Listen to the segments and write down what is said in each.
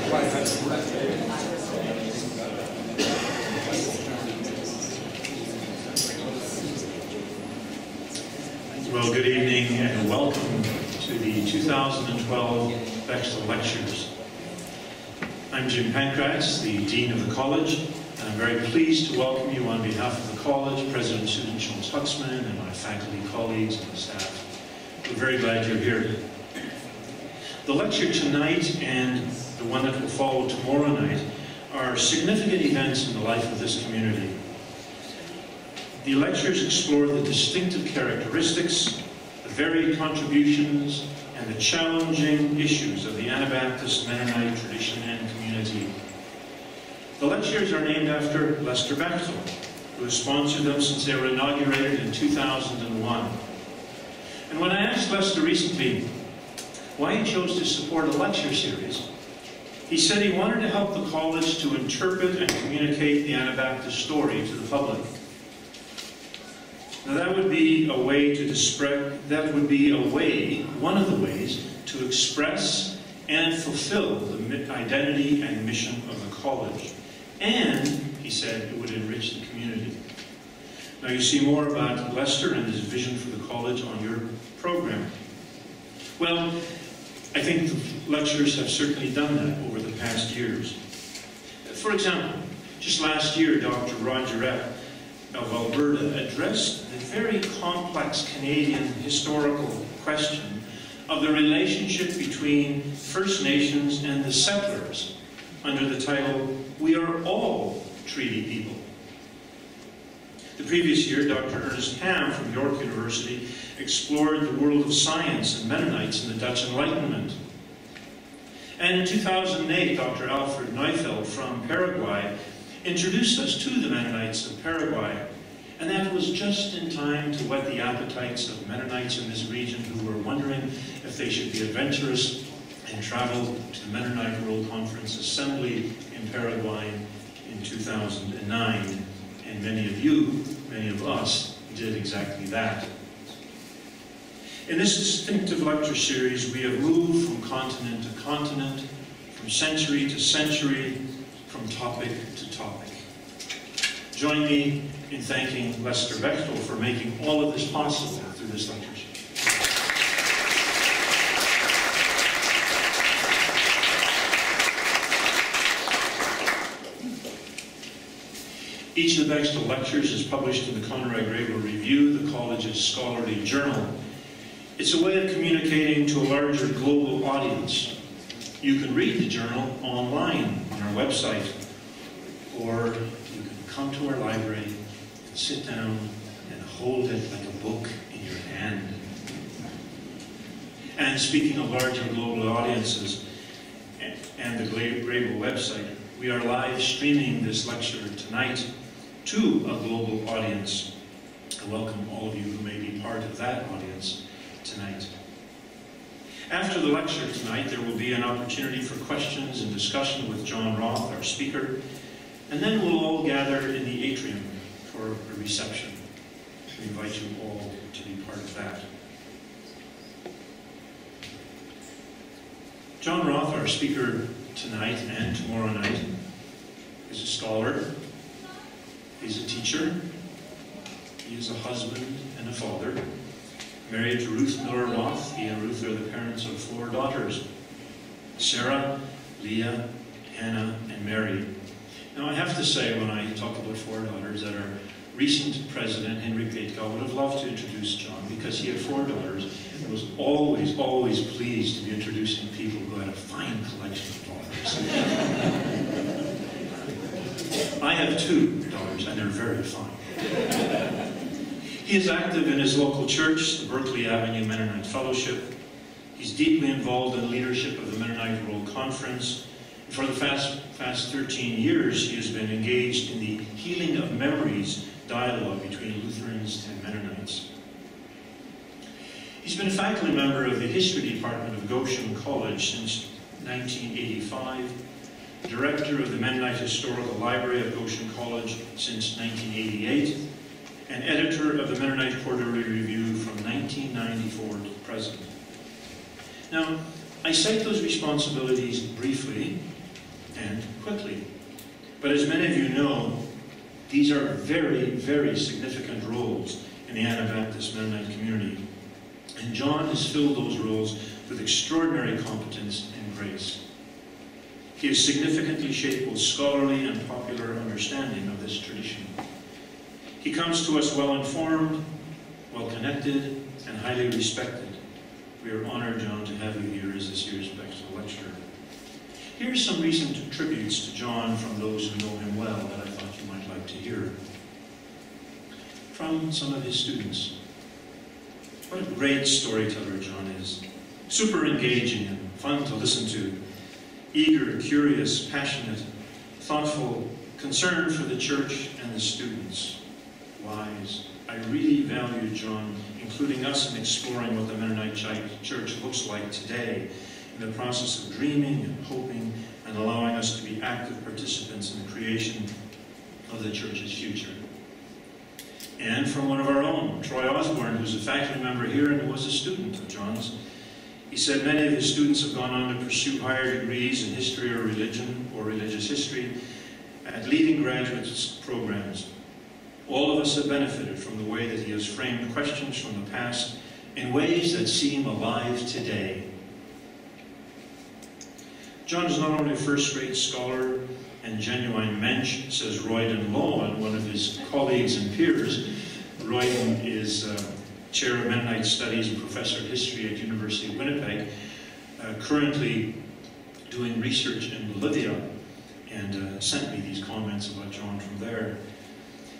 Well, good evening and welcome to the 2012 Bechtel Lectures. I'm Jim Pancratz, the Dean of the College, and I'm very pleased to welcome you on behalf of the College, President Susan Schultz-Huxman, and my faculty colleagues and staff. We're very glad you're here. The lecture tonight and the one that will follow tomorrow night are significant events in the life of this community. The lectures explore the distinctive characteristics, the varied contributions, and the challenging issues of the Anabaptist Mennonite tradition and community. The lectures are named after Lester Bechtel, who has sponsored them since they were inaugurated in 2001. And when I asked Lester recently why he chose to support a lecture series, he said he wanted to help the college to interpret and communicate the Anabaptist story to the public. Now that would be a way to one of the ways to express and fulfill the identity and mission of the college. And, he said, it would enrich the community. Now you see more about Lester and his vision for the college on your program. Well, I think the lectures have certainly done that over the past years. For example, just last year, Dr. Roger of Alberta addressed the very complex Canadian historical question of the relationship between First Nations and the settlers under the title, "We Are All Treaty People." The previous year, Dr. Ernest Ham from York University explored the world of science and Mennonites in the Dutch Enlightenment. And in 2008, Dr. Alfred Neufeld from Paraguay introduced us to the Mennonites of Paraguay, and that was just in time to whet the appetites of Mennonites in this region who were wondering if they should be adventurous and travel to the Mennonite World Conference Assembly in Paraguay in 2009. And many of us, did exactly that. In this distinctive lecture series, we have moved from continent to continent, from century to century, from topic to topic. Join me in thanking Lester Bechtel for making all of this possible through this lecture series. Each of the Bechtel lectures is published in the Conrad Grebel Review, the college's scholarly journal. It's a way of communicating to a larger global audience. You can read the journal online on our website, or you can come to our library and sit down and hold it like a book in your hand. And speaking of larger global audiences and the Grebel website, we are live streaming this lecture tonight to a global audience. I welcome all of you who may be part of that audience tonight. After the lecture tonight, there will be an opportunity for questions and discussion with John Roth, our speaker, and then we'll all gather in the atrium for a reception. We invite you all to be part of that. John Roth, our speaker tonight and tomorrow night, is a scholar, he's a teacher, he is a husband and a father, married to Ruth Miller Roth. He and Ruth are the parents of 4 daughters, Sarah, Leah, Hannah, and Mary. Now I have to say, when I talk about 4 daughters, that our recent president, Henry Bechtel, would have loved to introduce John because he had 4 daughters and was always, always pleased to be introducing people who had a fine collection of daughters. I have 2 daughters, and they're very fine. He is active in his local church, the Berkeley Avenue Mennonite Fellowship. He's deeply involved in the leadership of the Mennonite World Conference. For the past 13 years, he has been engaged in the Healing of Memories dialogue between Lutherans and Mennonites. He's been a faculty member of the History Department of Goshen College since 1985, director of the Mennonite Historical Library of Goshen College since 1988, and editor of the Mennonite Quarterly Review from 1994 to present. Now, I cite those responsibilities briefly and quickly. But as many of you know, these are very, very significant roles in the Anabaptist Mennonite community. And John has filled those roles with extraordinary competence and grace. He has significantly shaped both scholarly and popular understanding of this tradition. He comes to us well-informed, well-connected, and highly respected. We are honored, John, to have you here as this year's Bechtel lecturer. Here are some recent tributes to John from those who know him well that I thought you might like to hear. From some of his students. What a great storyteller John is. Super engaging and fun to listen to. Eager, curious, passionate, thoughtful, concerned for the church and the students. Wise. I really value John including us in exploring what the Mennonite church looks like today, in the process of dreaming and hoping and allowing us to be active participants in the creation of the church's future. And from one of our own, Troy Osborne, who's a faculty member here and who was a student of John's. He said many of his students have gone on to pursue higher degrees in history or religion or religious history at leading graduate programs. All of us have benefited from the way that he has framed questions from the past in ways that seem alive today. John is not only a first-rate scholar and genuine mensch, says Royden Lowen, one of his colleagues and peers. Royden is Chair of Mennonite Studies and Professor of History at University of Winnipeg, currently doing research in Bolivia, and sent me these comments about John from there.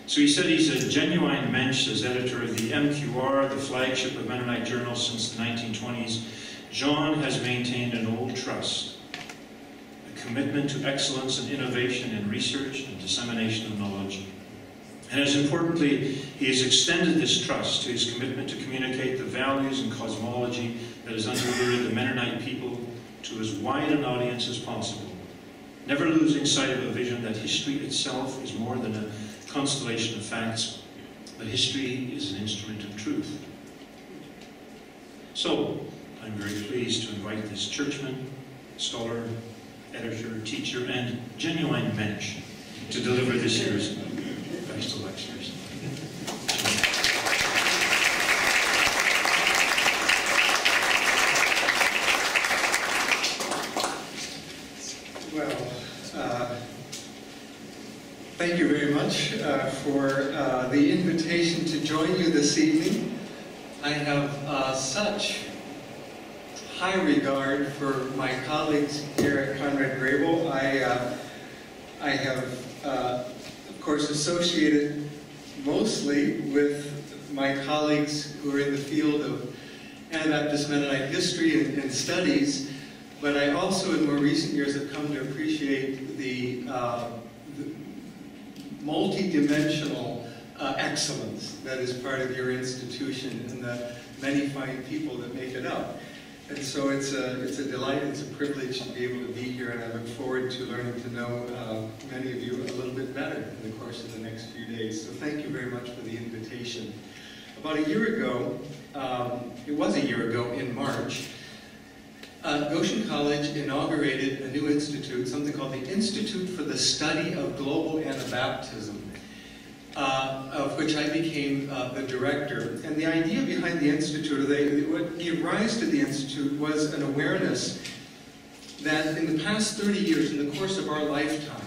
So he said he's a genuine mensch as editor of the MQR, the flagship of Mennonite journals since the 1920s. John has maintained an old trust, a commitment to excellence and innovation in research and dissemination of knowledge. And as importantly, he has extended this trust to his commitment to communicate the values and cosmology that has undergirded the Mennonite people to as wide an audience as possible, never losing sight of a vision that history itself is more than a constellation of facts, but history is an instrument of truth. So, I'm very pleased to invite this churchman, scholar, editor, teacher, and genuine mensch to deliver this year's Bechtel lectures. Thank you very much for the invitation to join you this evening. I have such high regard for my colleagues here at Conrad Grebel. I have, of course, associated mostly with my colleagues who are in the field of Anabaptist Mennonite history and studies, but I also in more recent years have come to appreciate the multi-dimensional excellence that is part of your institution and the many fine people that make it up. And so it's a delight, it's a privilege to be able to be here, and I look forward to learning to know many of you a little bit better in the course of the next few days. So thank you very much for the invitation. About a year ago, it was a year ago in March, Goshen College inaugurated a new institute, something called the Institute for the Study of Global Anabaptism, of which I became the director. And the idea behind the institute, what gave rise to the institute, was an awareness that in the past 30 years, in the course of our lifetime,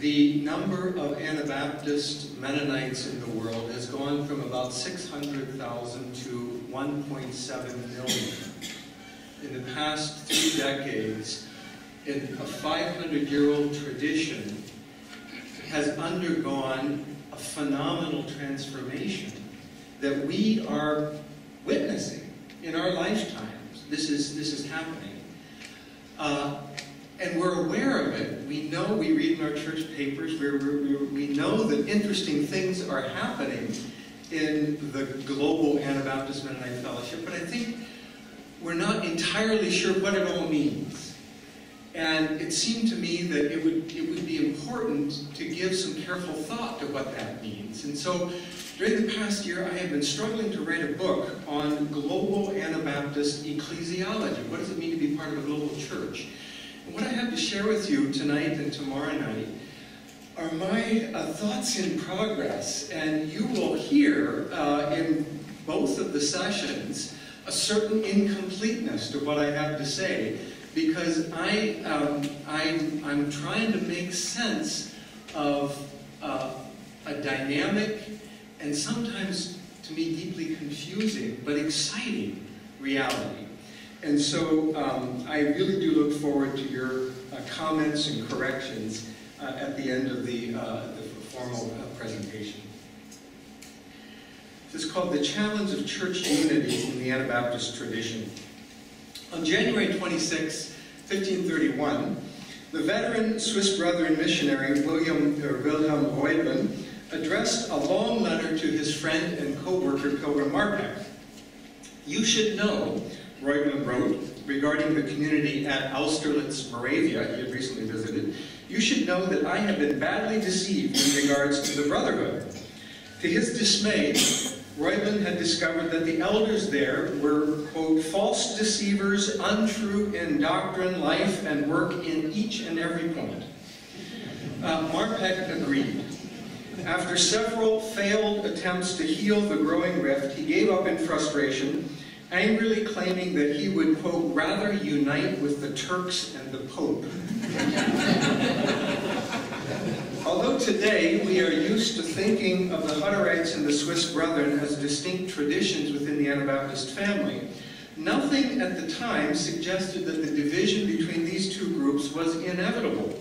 the number of Anabaptist Mennonites in the world has gone from about 600,000 to 1.7 million. In the past 3 decades, in a 500-year-old tradition, has undergone a phenomenal transformation that we are witnessing in our lifetimes. This is happening. And we're aware of it. We know, we read in our church papers, we know that interesting things are happening in the global Anabaptist Mennonite Fellowship, but I think we're not entirely sure what it all means. And it seemed to me that it would be important to give some careful thought to what that means. And so during the past year, I have been struggling to write a book on global Anabaptist ecclesiology. What does it mean to be part of a global church? What I have to share with you tonight and tomorrow night are my thoughts in progress, and you will hear in both of the sessions a certain incompleteness to what I have to say, because I'm trying to make sense of a dynamic and sometimes, to me, deeply confusing but exciting reality. And so I really do look forward to your comments and corrections at the end of the formal presentation. This is called The Challenge of Church Unity in the Anabaptist Tradition. On January 26, 1531, the veteran Swiss Brethren missionary Wilhelm Reuben addressed a long letter to his friend and co-worker Pilgrim Marpeck. "You should know," Reuben wrote, regarding the community at Austerlitz, Moravia, he had recently visited, "you should know that I have been badly deceived in regards to the brotherhood." To his dismay, Reuben had discovered that the elders there were, quote, "false deceivers, untrue in doctrine, life, and work in each and every point." Marpeck agreed. After several failed attempts to heal the growing rift, he gave up in frustration, angrily claiming that he would, quote, "rather unite with the Turks and the Pope." Although today we are used to thinking of the Hutterites and the Swiss Brethren as distinct traditions within the Anabaptist family, nothing at the time suggested that the division between these two groups was inevitable.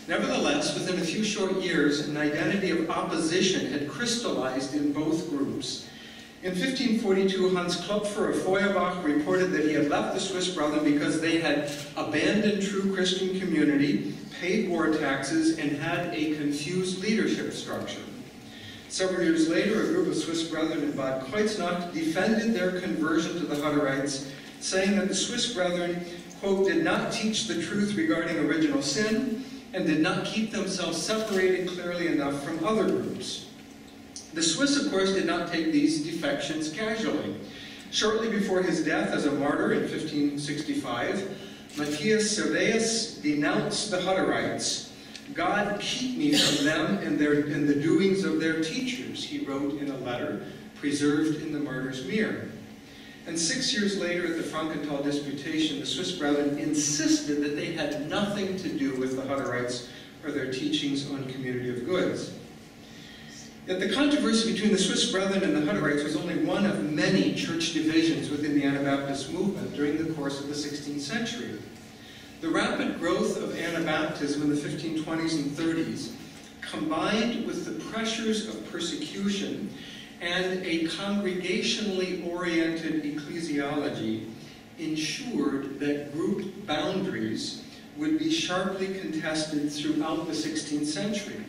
Nevertheless, within a few short years, an identity of opposition had crystallized in both groups. In 1542, Hans Klopfer of Feuerbach reported that he had left the Swiss Brethren because they had abandoned true Christian community, paid war taxes, and had a confused leadership structure. Several years later, a group of Swiss Brethren in Bad Kreuznach defended their conversion to the Hutterites, saying that the Swiss Brethren, quote, "did not teach the truth regarding original sin, and did not keep themselves separated clearly enough from other groups." The Swiss, of course, did not take these defections casually. Shortly before his death as a martyr in 1565, Matthias Serveus denounced the Hutterites. "God keep me from them and the doings of their teachers," he wrote in a letter preserved in the Martyr's Mirror. And 6 years later at the Frankenthal Disputation, the Swiss Brethren insisted that they had nothing to do with the Hutterites or their teachings on community of goods. Yet the controversy between the Swiss Brethren and the Hutterites was only one of many church divisions within the Anabaptist movement during the course of the 16th century. The rapid growth of Anabaptism in the 1520s and 30s, combined with the pressures of persecution and a congregationally oriented ecclesiology, ensured that group boundaries would be sharply contested throughout the 16th century.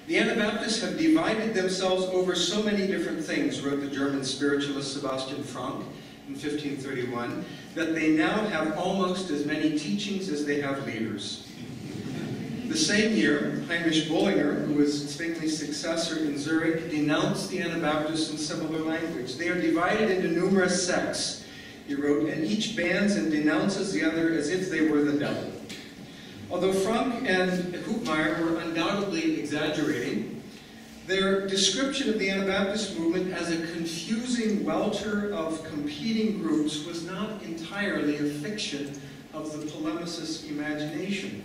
"The Anabaptists have divided themselves over so many different things," wrote the German spiritualist Sebastian Frank in 1531, "that they now have almost as many teachings as they have leaders." The same year, Heinrich Bullinger, who was Zwingli's successor in Zurich, denounced the Anabaptists in similar language. "They are divided into numerous sects," he wrote, "and each bans and denounces the other as if they were the devil." Although Frank and Hubmeier were undoubtedly exaggerating, their description of the Anabaptist movement as a confusing welter of competing groups was not entirely a fiction of the polemicist's imagination.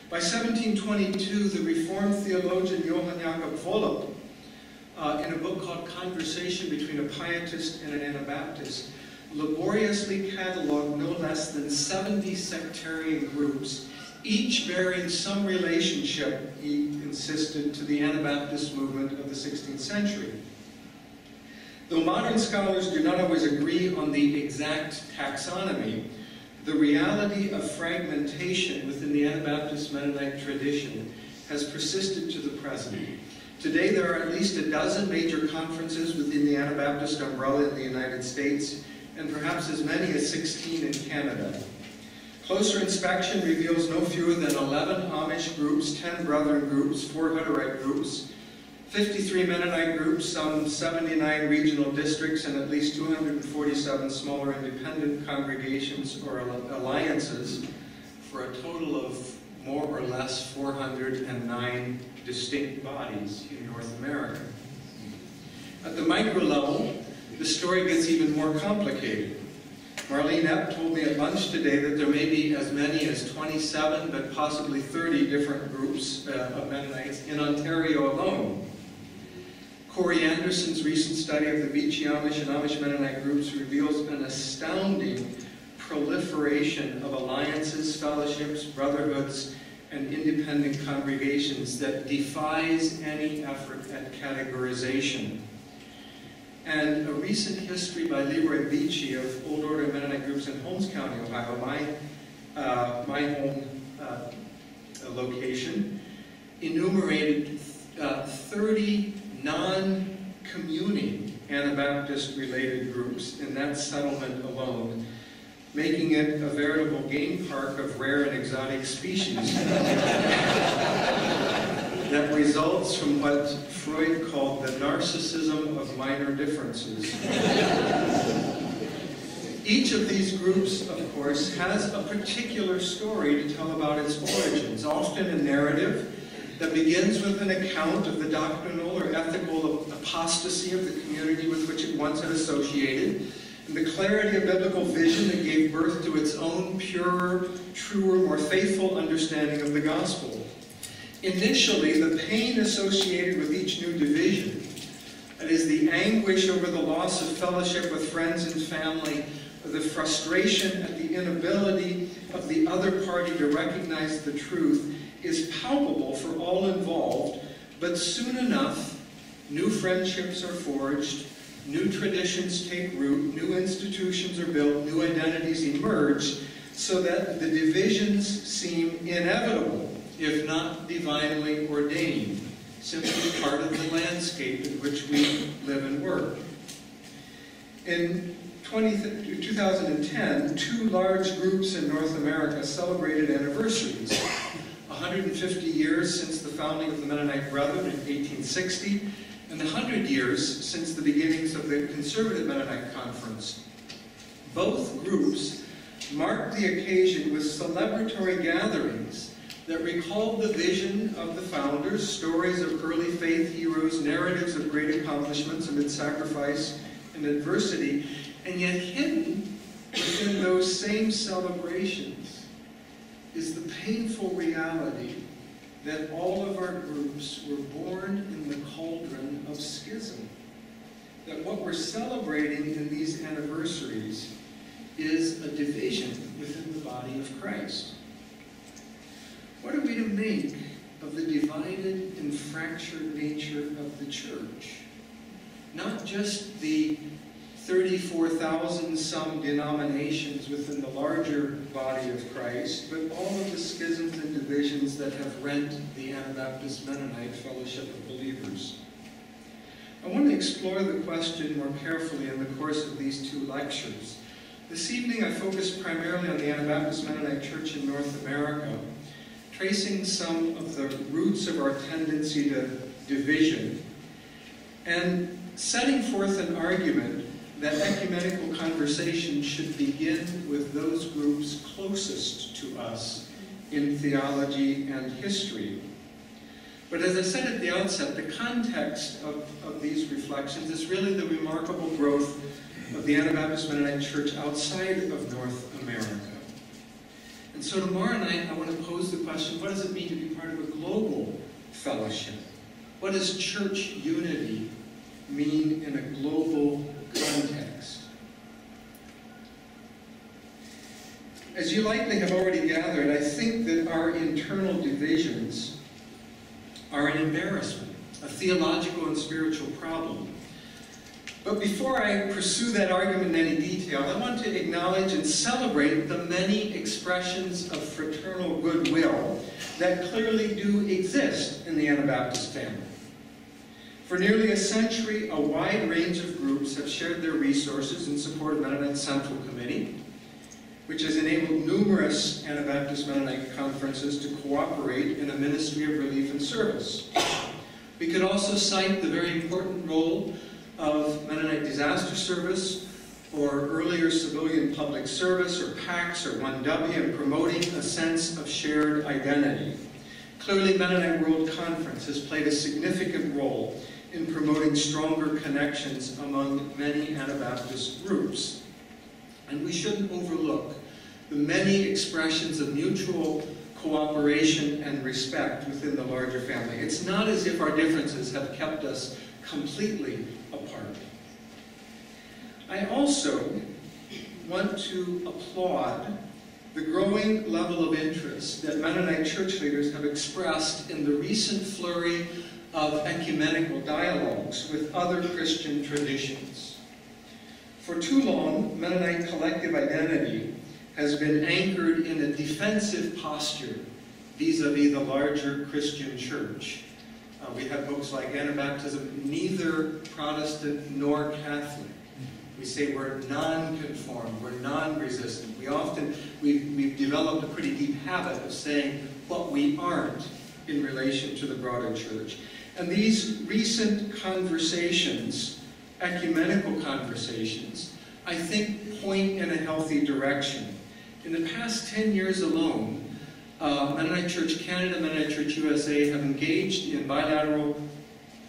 By 1722, the Reformed theologian Johann Jakob Vollop, in a book called Conversation Between a Pietist and an Anabaptist, laboriously cataloged no less than 70 sectarian groups, each bearing some relationship, he insisted, to the Anabaptist movement of the 16th century. Though modern scholars do not always agree on the exact taxonomy, the reality of fragmentation within the Anabaptist Mennonite tradition has persisted to the present. Today there are at least a dozen major conferences within the Anabaptist umbrella in the United States, and perhaps as many as 16 in Canada. Closer inspection reveals no fewer than 11 Amish groups, 10 Brethren groups, 4 Hutterite groups, 53 Mennonite groups, some 79 regional districts, and at least 247 smaller independent congregations or alliances for a total of more or less 409 distinct bodies in North America. At the micro level, the story gets even more complicated. Marlene Epp told me at lunch today that there may be as many as 27, but possibly 30 different groups of Mennonites in Ontario alone. Corey Anderson's recent study of the Vichy Amish and Amish Mennonite groups reveals an astounding proliferation of alliances, fellowships, brotherhoods, and independent congregations that defies any effort at categorization. And a recent history by Leroy Beachy of Old Order Mennonite groups in Holmes County, Ohio, my home location, enumerated 30 non-communing Anabaptist related groups in that settlement alone, making it a veritable game park of rare and exotic species that results from what Freud called the narcissism of minor differences. Each of these groups, of course, has a particular story to tell about its origins, often a narrative that begins with an account of the doctrinal or ethical apostasy of the community with which it once had associated, and the clarity of biblical vision that gave birth to its own purer, truer, more faithful understanding of the gospel. Initially, the pain associated with each new division, that is, the anguish over the loss of fellowship with friends and family, the frustration at the inability of the other party to recognize the truth, is palpable for all involved, but soon enough, new friendships are forged, new traditions take root, new institutions are built, new identities emerge, so that the divisions seem inevitable, if not divinely ordained, simply part of the landscape in which we live and work. In 2010, two large groups in North America celebrated anniversaries. 150 years since the founding of the Mennonite Brethren in 1860, and 100 years since the beginnings of the Conservative Mennonite Conference. Both groups marked the occasion with celebratory gatherings that recalled the vision of the founders, stories of early faith heroes, narratives of great accomplishments amid sacrifice and adversity, and yet hidden within those same celebrations is the painful reality that all of our groups were born in the cauldron of schism. That what we're celebrating in these anniversaries is a division within the body of Christ. What are we to make of the divided and fractured nature of the church? Not just the 34,000 some denominations within the larger body of Christ, but all of the schisms and divisions that have rent the Anabaptist Mennonite Fellowship of Believers. I want to explore the question more carefully in the course of these two lectures. This evening I focused primarily on the Anabaptist Mennonite Church in North America, tracing some of the roots of our tendency to division, and setting forth an argument that ecumenical conversation should begin with those groups closest to us in theology and history. But as I said at the outset, the context of these reflections is really the remarkable growth of the Anabaptist Mennonite Church outside of North America. And so tomorrow night I want to pose the question, what does it mean to be part of a global fellowship? What does church unity mean in a global context? As you likely have already gathered, I think that our internal divisions are an embarrassment, a theological and spiritual problem. But before I pursue that argument in any detail, I want to acknowledge and celebrate the many expressions of fraternal goodwill that clearly do exist in the Anabaptist family. For nearly a century, a wide range of groups have shared their resources in support of Mennonite Central Committee, which has enabled numerous Anabaptist Mennonite conferences to cooperate in a ministry of relief and service. We could also cite the very important role of Mennonite Disaster Service, or earlier civilian public service, or PACS, or 1W, and promoting a sense of shared identity. Clearly, Mennonite World Conference has played a significant role in promoting stronger connections among many Anabaptist groups. And we shouldn't overlook the many expressions of mutual cooperation and respect within the larger family. It's not as if our differences have kept us completely apart. I also want to applaud the growing level of interest that Mennonite church leaders have expressed in the recent flurry of ecumenical dialogues with other Christian traditions. For too long, Mennonite collective identity has been anchored in a defensive posture vis-a-vis the larger Christian church. We have books like Anabaptism, neither Protestant nor Catholic. We say we're non-conformed, we're non-resistant. We've developed a pretty deep habit of saying what we aren't in relation to the broader church. And these recent conversations, ecumenical conversations, I think point in a healthy direction. In the past 10 years alone, Mennonite Church Canada, Mennonite Church USA have engaged in bilateral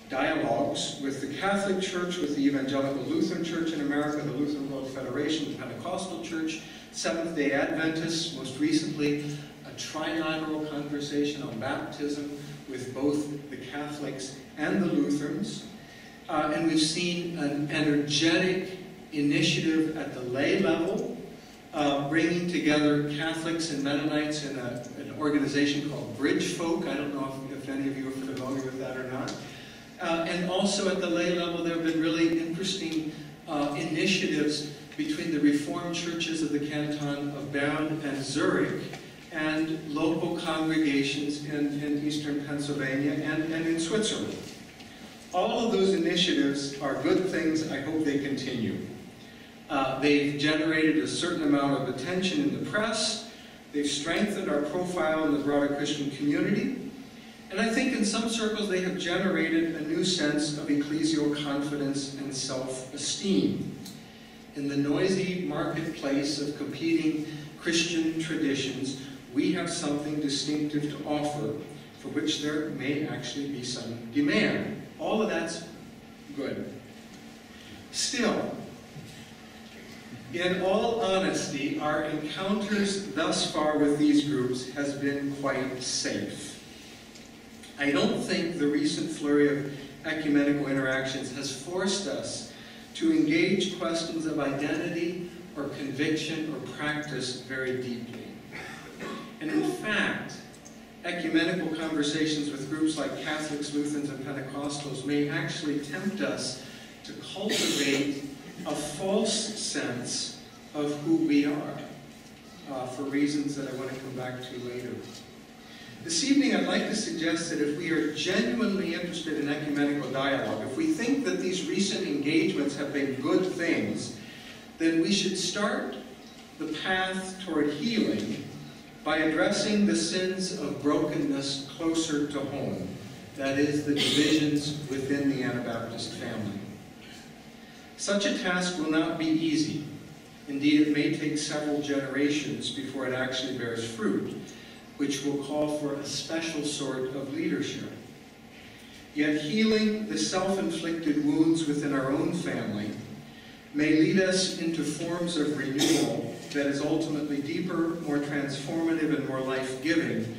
dialogues with the Catholic Church, with the Evangelical Lutheran Church in America, the Lutheran World Federation, the Pentecostal Church, Seventh-day Adventists, most recently a trilateral conversation on baptism with both the Catholics and the Lutherans. And we've seen an energetic initiative at the lay level, bringing together Catholics and Mennonites in an organization called Bridge Folk. I don't know if any of you are familiar with that or not. And also at the lay level, there have been really interesting initiatives between the Reformed churches of the canton of Bern and Zurich and local congregations in eastern Pennsylvania and in Switzerland. All of those initiatives are good things. I hope they continue. They've generated a certain amount of attention in the press. They've strengthened our profile in the broader Christian community. And I think in some circles they have generated a new sense of ecclesial confidence and self-esteem. In the noisy marketplace of competing Christian traditions, we have something distinctive to offer, for which there may actually be some demand. All of that's good. Still, in all honesty, our encounters thus far with these groups has been quite safe. I don't think the recent flurry of ecumenical interactions has forced us to engage questions of identity or conviction or practice very deeply. And in fact, ecumenical conversations with groups like Catholics, Lutherans, and Pentecostals may actually tempt us to cultivate a false sense of who we are, for reasons that I want to come back to later. This evening, I'd like to suggest that if we are genuinely interested in ecumenical dialogue, if we think that these recent engagements have been good things, then we should start the path toward healing by addressing the sins of brokenness closer to home, that is, the divisions within the Anabaptist family. Such a task will not be easy. Indeed, it may take several generations before it actually bears fruit, which will call for a special sort of leadership. Yet healing the self-inflicted wounds within our own family may lead us into forms of renewal that is ultimately deeper, more transformative, and more life-giving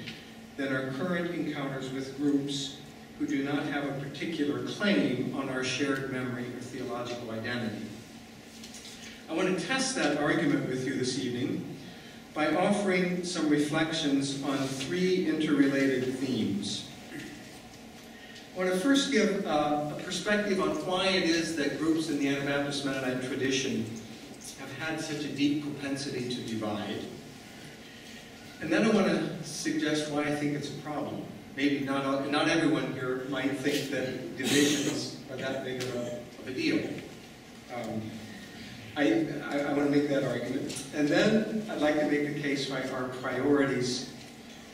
than our current encounters with groups who do not have a particular claim on our shared memory or theological identity. I want to test that argument with you this evening by offering some reflections on three interrelated themes. I want to first give a perspective on why it is that groups in the Anabaptist Mennonite tradition have had such a deep propensity to divide. And then I want to suggest why I think it's a problem. Maybe not everyone here might think that divisions are that big of a deal. I want to make that argument. And then I'd like to make the case why our priorities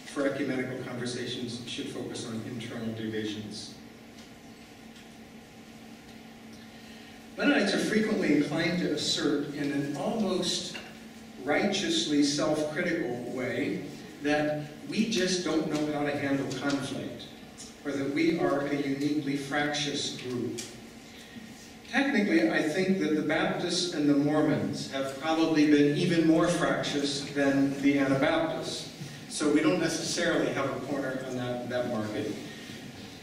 for ecumenical conversations should focus on internal divisions. Mennonites are frequently inclined to assert in an almost righteously self-critical way that we just don't know how to handle conflict, or that we are a uniquely fractious group. Technically, I think that the Baptists and the Mormons have probably been even more fractious than the Anabaptists, so we don't necessarily have a corner on that market.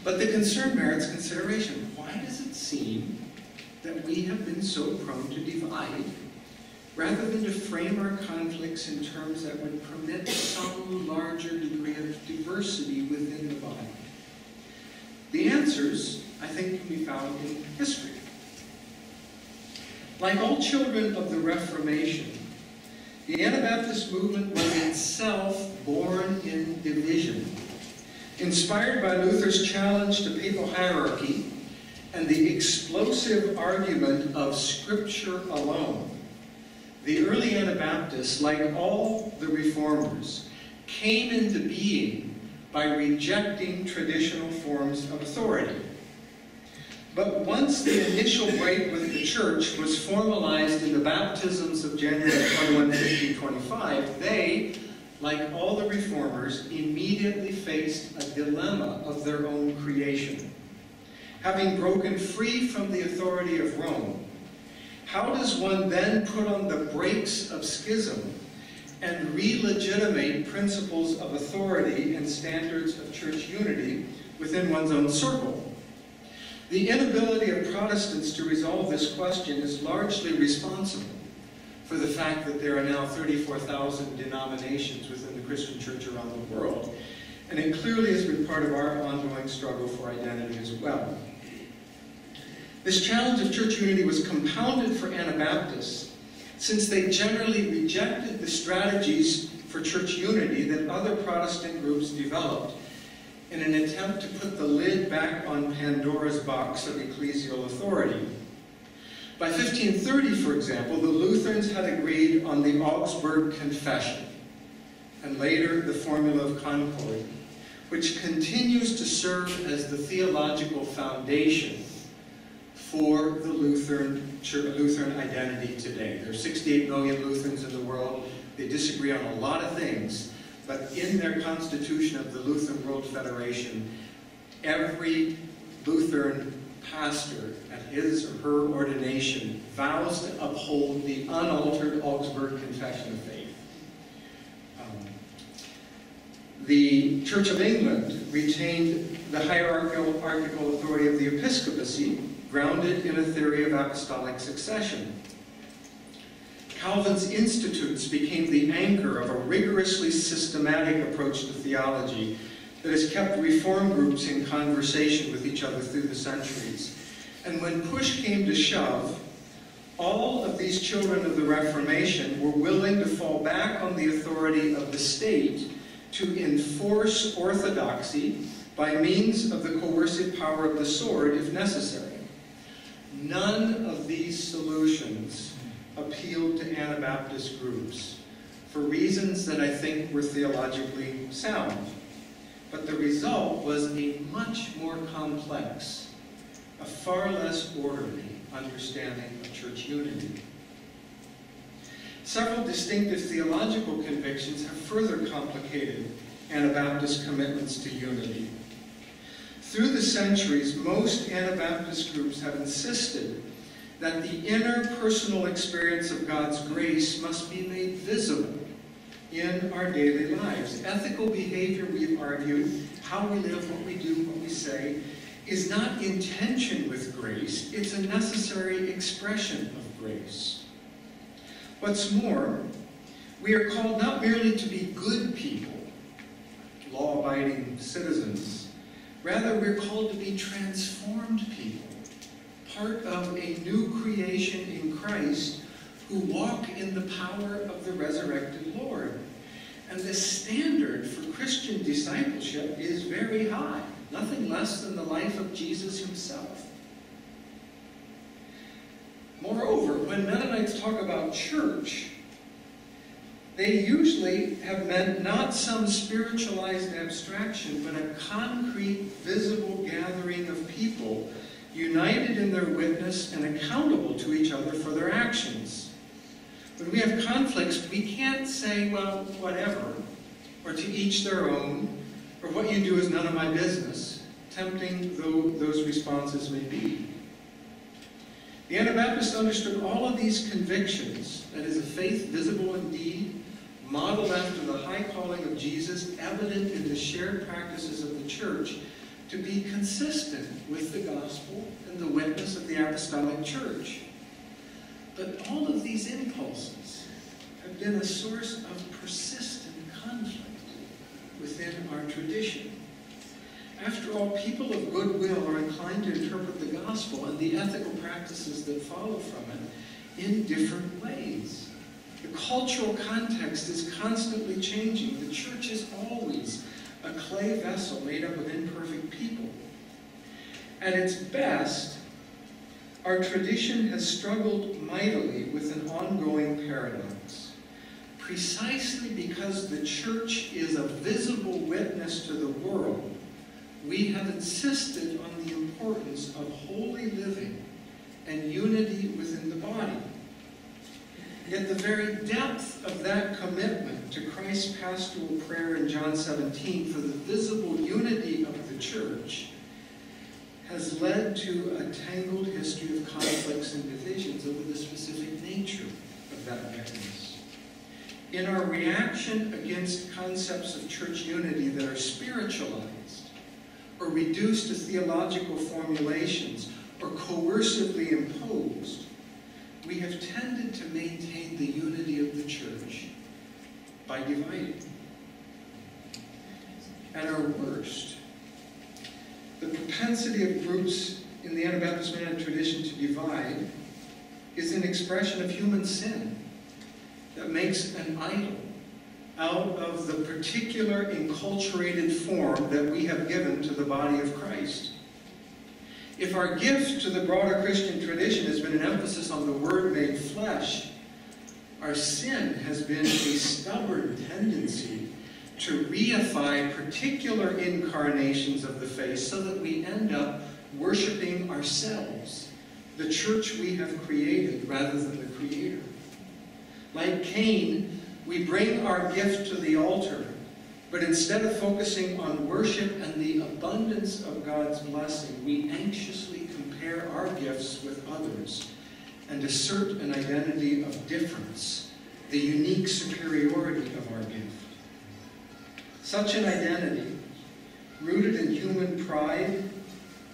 But the concern merits consideration. Why does it seem that we have been so prone to divide, rather than to frame our conflicts in terms that would permit some larger degree of diversity within the body? The answers, I think, can be found in history. Like all children of the Reformation, the Anabaptist movement was itself born in division, inspired by Luther's challenge to papal hierarchy and the explosive argument of Scripture alone. The early Anabaptists, like all the Reformers, came into being by rejecting traditional forms of authority. But once the initial break with the church was formalized in the baptisms of January 21, 1525, they, like all the Reformers, immediately faced a dilemma of their own creation. Having broken free from the authority of Rome, how does one then put on the brakes of schism and re-legitimate principles of authority and standards of church unity within one's own circle? The inability of Protestants to resolve this question is largely responsible for the fact that there are now 34,000 denominations within the Christian church around the world, and it clearly has been part of our ongoing struggle for identity as well. This challenge of church unity was compounded for Anabaptists, since they generally rejected the strategies for church unity that other Protestant groups developed in an attempt to put the lid back on Pandora's box of ecclesial authority. By 1530, for example, the Lutherans had agreed on the Augsburg Confession, and later the Formula of Concord, which continues to serve as the theological foundation for the Lutheran identity today. There are 68 million Lutherans in the world. They disagree on a lot of things, but in their constitution of the Lutheran World Federation, every Lutheran pastor at his or her ordination vows to uphold the unaltered Augsburg Confession of Faith. The Church of England retained the hierarchical authority of the episcopacy, grounded in a theory of apostolic succession. Calvin's institutes became the anchor of a rigorously systematic approach to theology that has kept reform groups in conversation with each other through the centuries. And when push came to shove, all of these children of the Reformation were willing to fall back on the authority of the state to enforce orthodoxy by means of the coercive power of the sword if necessary. None of these solutions appealed to Anabaptist groups for reasons that I think were theologically sound. But the result was a much more complex, a far less orderly understanding of church unity. Several distinctive theological convictions have further complicated Anabaptist commitments to unity. Through the centuries, most Anabaptist groups have insisted that the inner personal experience of God's grace must be made visible in our daily lives. Ethical behavior, we've argued, how we live, what we do, what we say, is not in tension with grace. It's a necessary expression of grace. What's more, we are called not merely to be good people, law-abiding citizens. Rather, we're called to be transformed people, part of a new creation in Christ who walk in the power of the resurrected Lord. And the standard for Christian discipleship is very high, nothing less than the life of Jesus himself. Moreover, when Mennonites talk about church, they usually have meant not some spiritualized abstraction, but a concrete, visible gathering of people united in their witness and accountable to each other for their actions. When we have conflicts, we can't say, well, whatever, or to each their own, or what you do is none of my business, tempting though those responses may be. The Anabaptists understood all of these convictions, that is, a faith visible in deed, modeled after the high calling of Jesus, evident in the shared practices of the church, to be consistent with the gospel and the witness of the apostolic church. But all of these impulses have been a source of persistent conflict within our tradition. After all, people of goodwill are inclined to interpret the gospel and the ethical practices that follow from it in different ways. The cultural context is constantly changing. The church is always a clay vessel made up of imperfect people. At its best, our tradition has struggled mightily with an ongoing paradox. Precisely because the church is a visible witness to the world, we have insisted on the importance of holy living and unity within the body. Yet the very depth of that commitment to Christ's pastoral prayer in John 17 for the visible unity of the church has led to a tangled history of conflicts and divisions over the specific nature of that witness. In our reaction against concepts of church unity that are spiritualized, or reduced to theological formulations, or coercively imposed, we have tended to maintain the unity of the church by dividing. At our worst, the propensity of groups in the Anabaptist Mennonite tradition to divide is an expression of human sin that makes an idol out of the particular enculturated form that we have given to the body of Christ. If our gift to the broader Christian tradition has been an emphasis on the Word made flesh, our sin has been a stubborn tendency to reify particular incarnations of the faith so that we end up worshiping ourselves, the church we have created, rather than the Creator. Like Cain, we bring our gift to the altar, but instead of focusing on worship and the abundance of God's blessing, we anxiously compare our gifts with others and assert an identity of difference, the unique superiority of our gift. Such an identity, rooted in human pride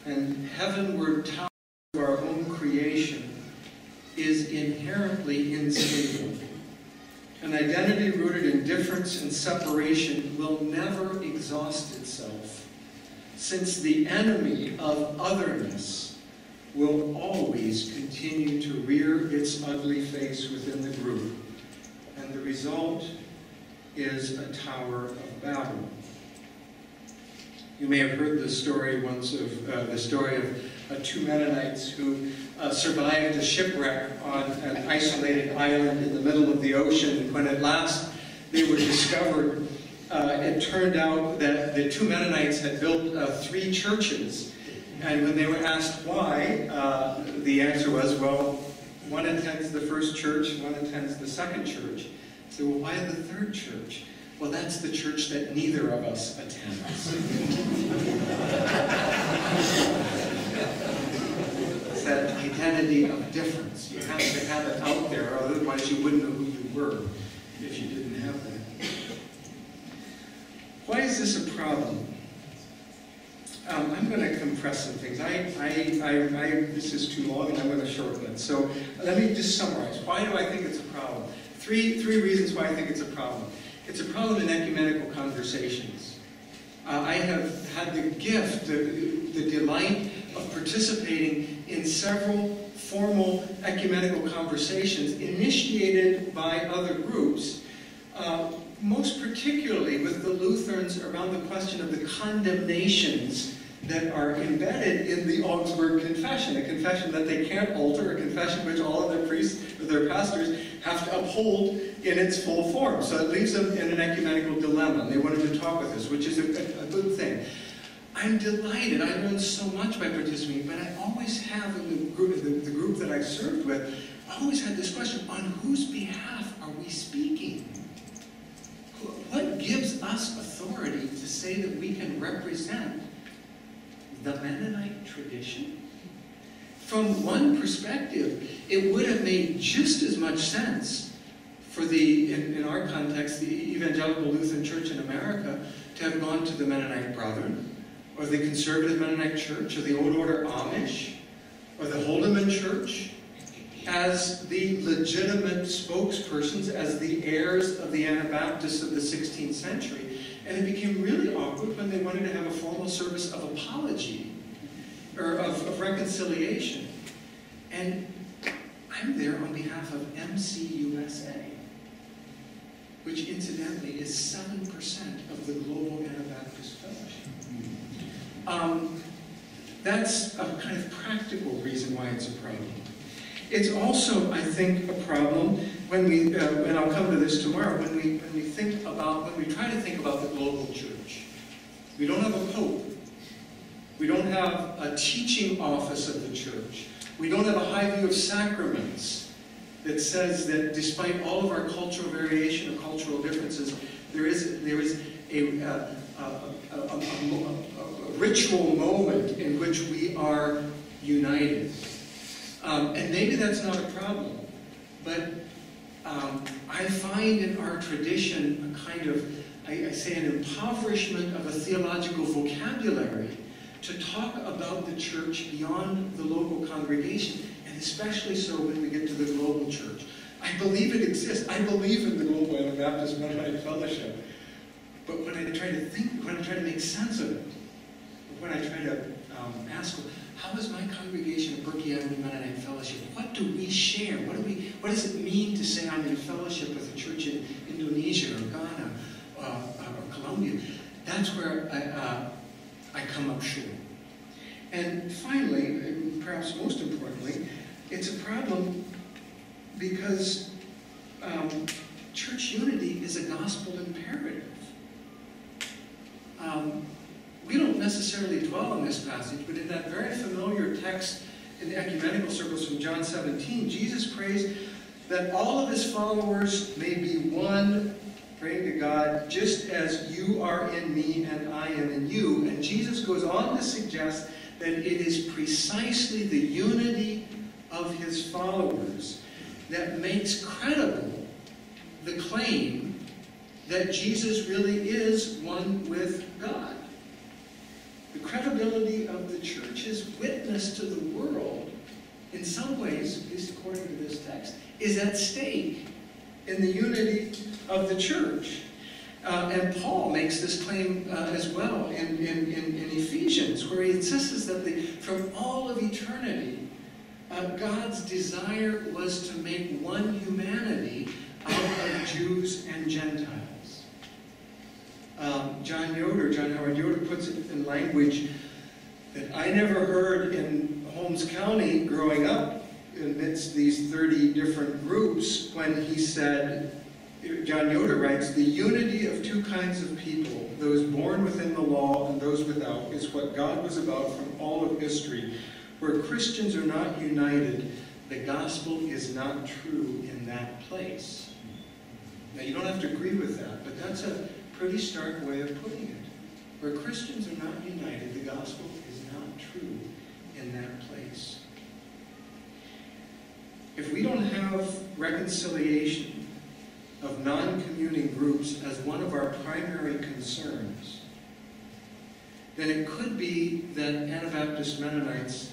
and heavenward tower of our own creation, is inherently unstable. An identity rooted in difference and separation will never exhaust itself, since the enemy of otherness will always continue to rear its ugly face within the group, and the result is a Tower of Babel. You may have heard the story once of two Mennonites who survived a shipwreck on an isolated island in the middle of the ocean. And when at last they were discovered, it turned out that the two Mennonites had built 3 churches. And when they were asked why, the answer was, well, one attends the first church, one attends the second church. So, well, why the third church? Well, that's the church that neither of us attends. It's that identity of difference. You have to have it out there, otherwise you wouldn't know who you were if you didn't have that. Why is this a problem? I'm going to compress some things. This is too long, and I'm going to shorten it. So let me just summarize. Why do I think it's a problem? Three reasons why I think it's a problem. It's a problem in ecumenical conversations. I have had the gift, the delight of participating in several formal ecumenical conversations initiated by other groups, most particularly with the Lutherans around the question of the condemnations that are embedded in the Augsburg Confession, a confession that they can't alter, a confession which all of their priests or their pastors have to uphold in its full form. So it leaves them in an ecumenical dilemma, and they wanted to talk with us, which is a good thing. I I'm delighted. I learned so much by participating, but I always have in the group that I served with, I always had this question, on whose behalf are we speaking? What gives us authority to say that we can represent the Mennonite tradition? From one perspective, it would have made just as much sense for in our context, the Evangelical Lutheran Church in America to have gone to the Mennonite Brethren, or the Conservative Mennonite Church, or the Old Order Amish, or the Holdeman Church, as the legitimate spokespersons, as the heirs of the Anabaptists of the 16th century. And it became really awkward when they wanted to have a formal service of apology, or of reconciliation. And I'm there on behalf of MCUSA, which incidentally is 7% of the global Anabaptist fellowship. That's a kind of practical reason why it's a problem. It's also, I think, a problem when we, and I'll come to this tomorrow, when we try to think about the global church. We don't have a pope. We don't have a teaching office of the church. We don't have a high view of sacraments that says that despite all of our cultural variation or cultural differences, there is a ritual moment in which we are united. And maybe that's not a problem, but I find in our tradition a kind of, I say, an impoverishment of a theological vocabulary to talk about the church beyond the local congregation, and especially so when we get to the global church. I believe it exists. I believe in the global Anabaptist Mennonite fellowship. But when I try to make sense of it, when I try to ask, how is my congregation of Berkey Avenue Mennonite Fellowship? What do we share? What does it mean to say I'm in fellowship with a church in Indonesia or Ghana or Colombia? That's where I come up short. And finally, and perhaps most importantly, it's a problem because church unity is a gospel imperative. We don't necessarily dwell on this passage, but in that very familiar text in the ecumenical circles from John 17, Jesus prays that all of his followers may be one, praying to God, just as you are in me and I am in you. And Jesus goes on to suggest that it is precisely the unity of his followers that makes credible the claim that Jesus really is one with God. The credibility of the church's witness to the world, in some ways, at least according to this text, is at stake in the unity of the church. And Paul makes this claim as well in Ephesians, where he insists that from all of eternity, God's desire was to make one humanity out of Jews and Gentiles. John Howard Yoder puts it in language that I never heard in Holmes County growing up amidst these 30 different groups when he said, John Yoder writes, the unity of two kinds of people, those born within the law and those without, is what God was about from all of history. Where Christians are not united, the gospel is not true in that place. Now, you don't have to agree with that, but that's a pretty stark way of putting it. Where Christians are not united, the gospel is not true in that place. If we don't have reconciliation of non-communing groups as one of our primary concerns, then it could be that Anabaptist Mennonites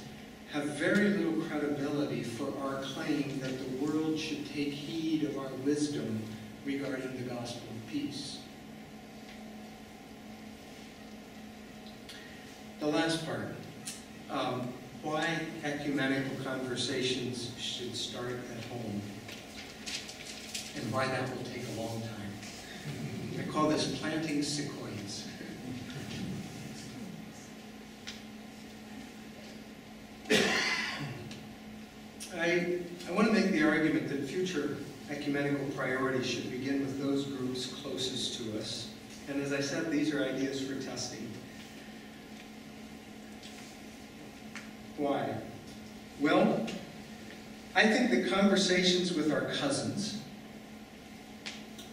have very little credibility for our claim that the world should take heed of our wisdom regarding the gospel of peace. The last part, why ecumenical conversations should start at home, and why that will take a long time. I call this planting sequoias. I want to make the argument that future ecumenical priorities should begin with those groups closest to us. And as I said, these are ideas for testing. Why? Well, I think that conversations with our cousins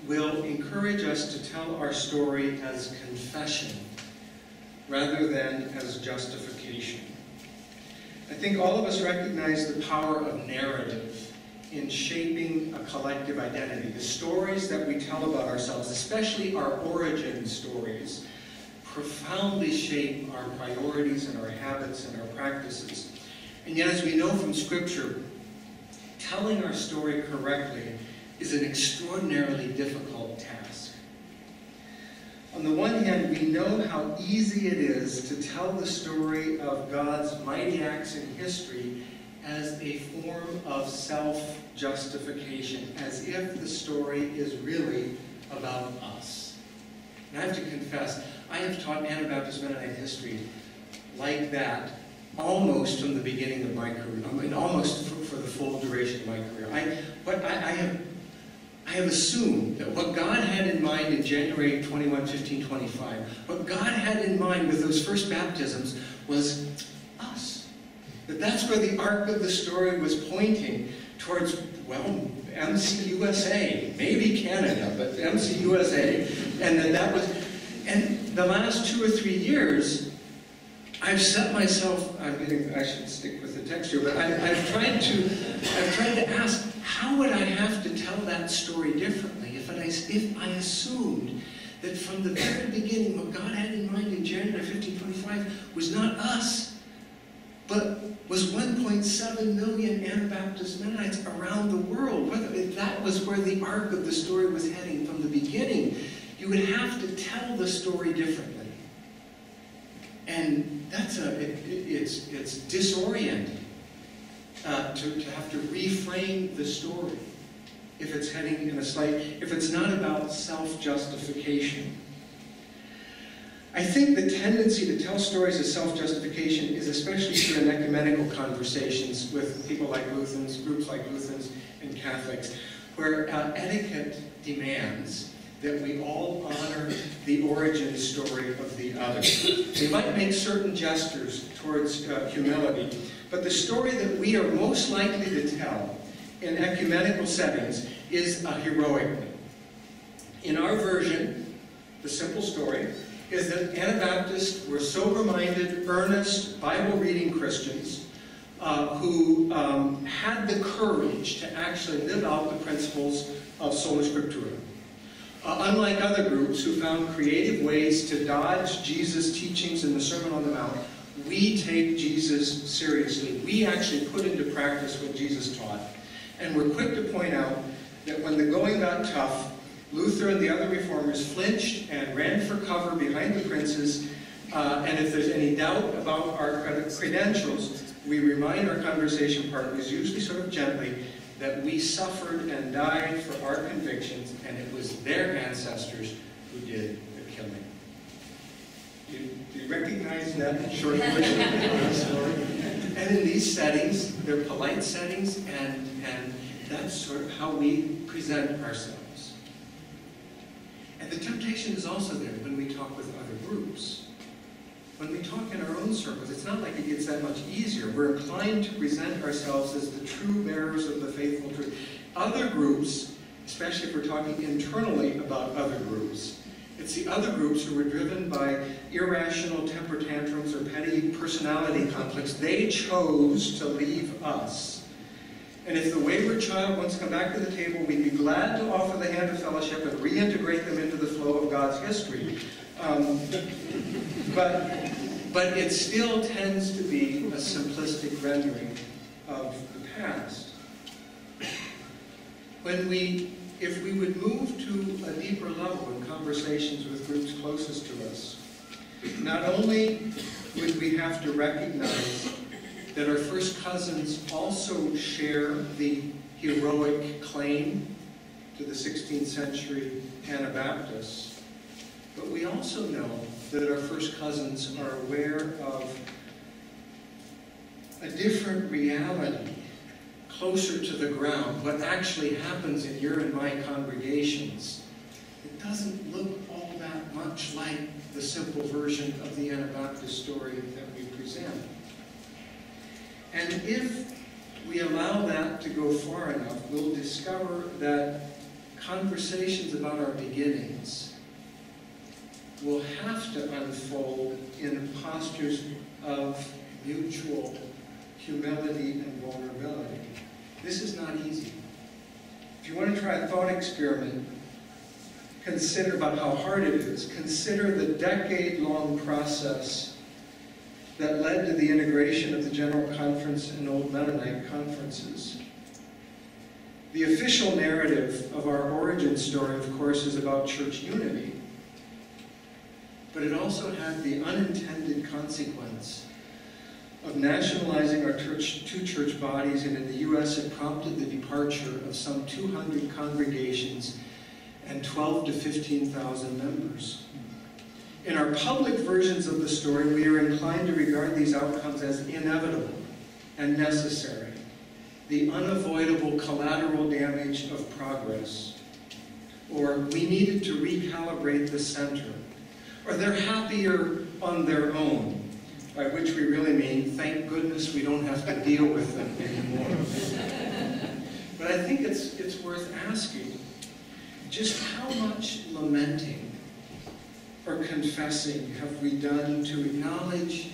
will encourage us to tell our story as confession rather than as justification. I think all of us recognize the power of narrative in shaping a collective identity. The stories that we tell about ourselves, especially our origin stories, profoundly shape our priorities and our habits and our practices. And yet, as we know from Scripture, telling our story correctly is an extraordinarily difficult task. On the one hand, we know how easy it is to tell the story of God's mighty acts in history as a form of self-justification, as if the story is really about us. And I have to confess, I have taught Anabaptist Mennonite history like that almost from the beginning of my career. I mean, almost for the full duration of my career. I have assumed that what God had in mind in January 21, 1525, what God had in mind with those first baptisms was us. That's where the arc of the story was pointing towards, well, MCUSA, maybe Canada, but MCUSA, and that was, and the last 2 or 3 years, I've set myself, I should stick with the text here, but I've tried to ask, how would I have to tell that story differently if I assumed that from the very beginning what God had in mind in January 1525 was not us, but was 1.7 million Anabaptist Mennonites around the world. If that was where the arc of the story was heading from the beginning, you would have to tell the story differently. And it's disorienting to have to reframe the story if it's heading in if it's not about self-justification. I think the tendency to tell stories as self-justification is especially true in ecumenical conversations with people like Lutherans, groups like Lutherans and Catholics, where etiquette demands that we all honor the origin story of the other. We might make certain gestures towards humility, but the story that we are most likely to tell in ecumenical settings is a heroic one. In our version, the simple story is that Anabaptists were sober-minded, earnest, Bible-reading Christians who had the courage to actually live out the principles of Sola Scriptura. Unlike other groups who found creative ways to dodge Jesus' teachings in the Sermon on the Mount, we take Jesus seriously. We actually put into practice what Jesus taught. And we're quick to point out that when the going got tough, Luther and the other reformers flinched and ran for cover behind the princes. And if there's any doubt about our credentials, we remind our conversation partners, usually sort of gently, that we suffered and died for our convictions, and it was their ancestors who did the killing. Do you recognize that short version of the story? And in these settings, they're polite settings, and that's sort of how we present ourselves. And the temptation is also there when we talk with other groups. When we talk in our own circles, it's not like it gets that much easier. We're inclined to present ourselves as the true bearers of the faithful truth. Other groups, especially if we're talking internally about other groups, it's the other groups who were driven by irrational temper tantrums or petty personality conflicts. They chose to leave us. And if the wayward child wants to come back to the table, we'd be glad to offer the hand of fellowship and reintegrate them into the flow of God's history. But it still tends to be a simplistic rendering of the past. If we would move to a deeper level in conversations with groups closest to us, not only would we have to recognize that our first cousins also share the heroic claim to the 16th century Anabaptists, but we also know that our first cousins are aware of a different reality closer to the ground, what actually happens in your and my congregations. It doesn't look all that much like the simple version of the Anabaptist story that we present. And if we allow that to go far enough, we'll discover that conversations about our beginnings will have to unfold in postures of mutual humility and vulnerability. This is not easy. If you want to try a thought experiment, consider about how hard it is. Consider the decade-long process that led to the integration of the General Conference and Old Mennonite conferences. The official narrative of our origin story, of course, is about church unity. But it also had the unintended consequence of nationalizing our two church bodies, and in the U.S. it prompted the departure of some 200 congregations and 12 to 15,000 members. In our public versions of the story, we are inclined to regard these outcomes as inevitable and necessary, the unavoidable collateral damage of progress, or we needed to recalibrate the center, or they're happier on their own, by which we really mean, thank goodness we don't have to deal with them anymore. But I think it's worth asking, just how much lamenting or confessing have we done to acknowledge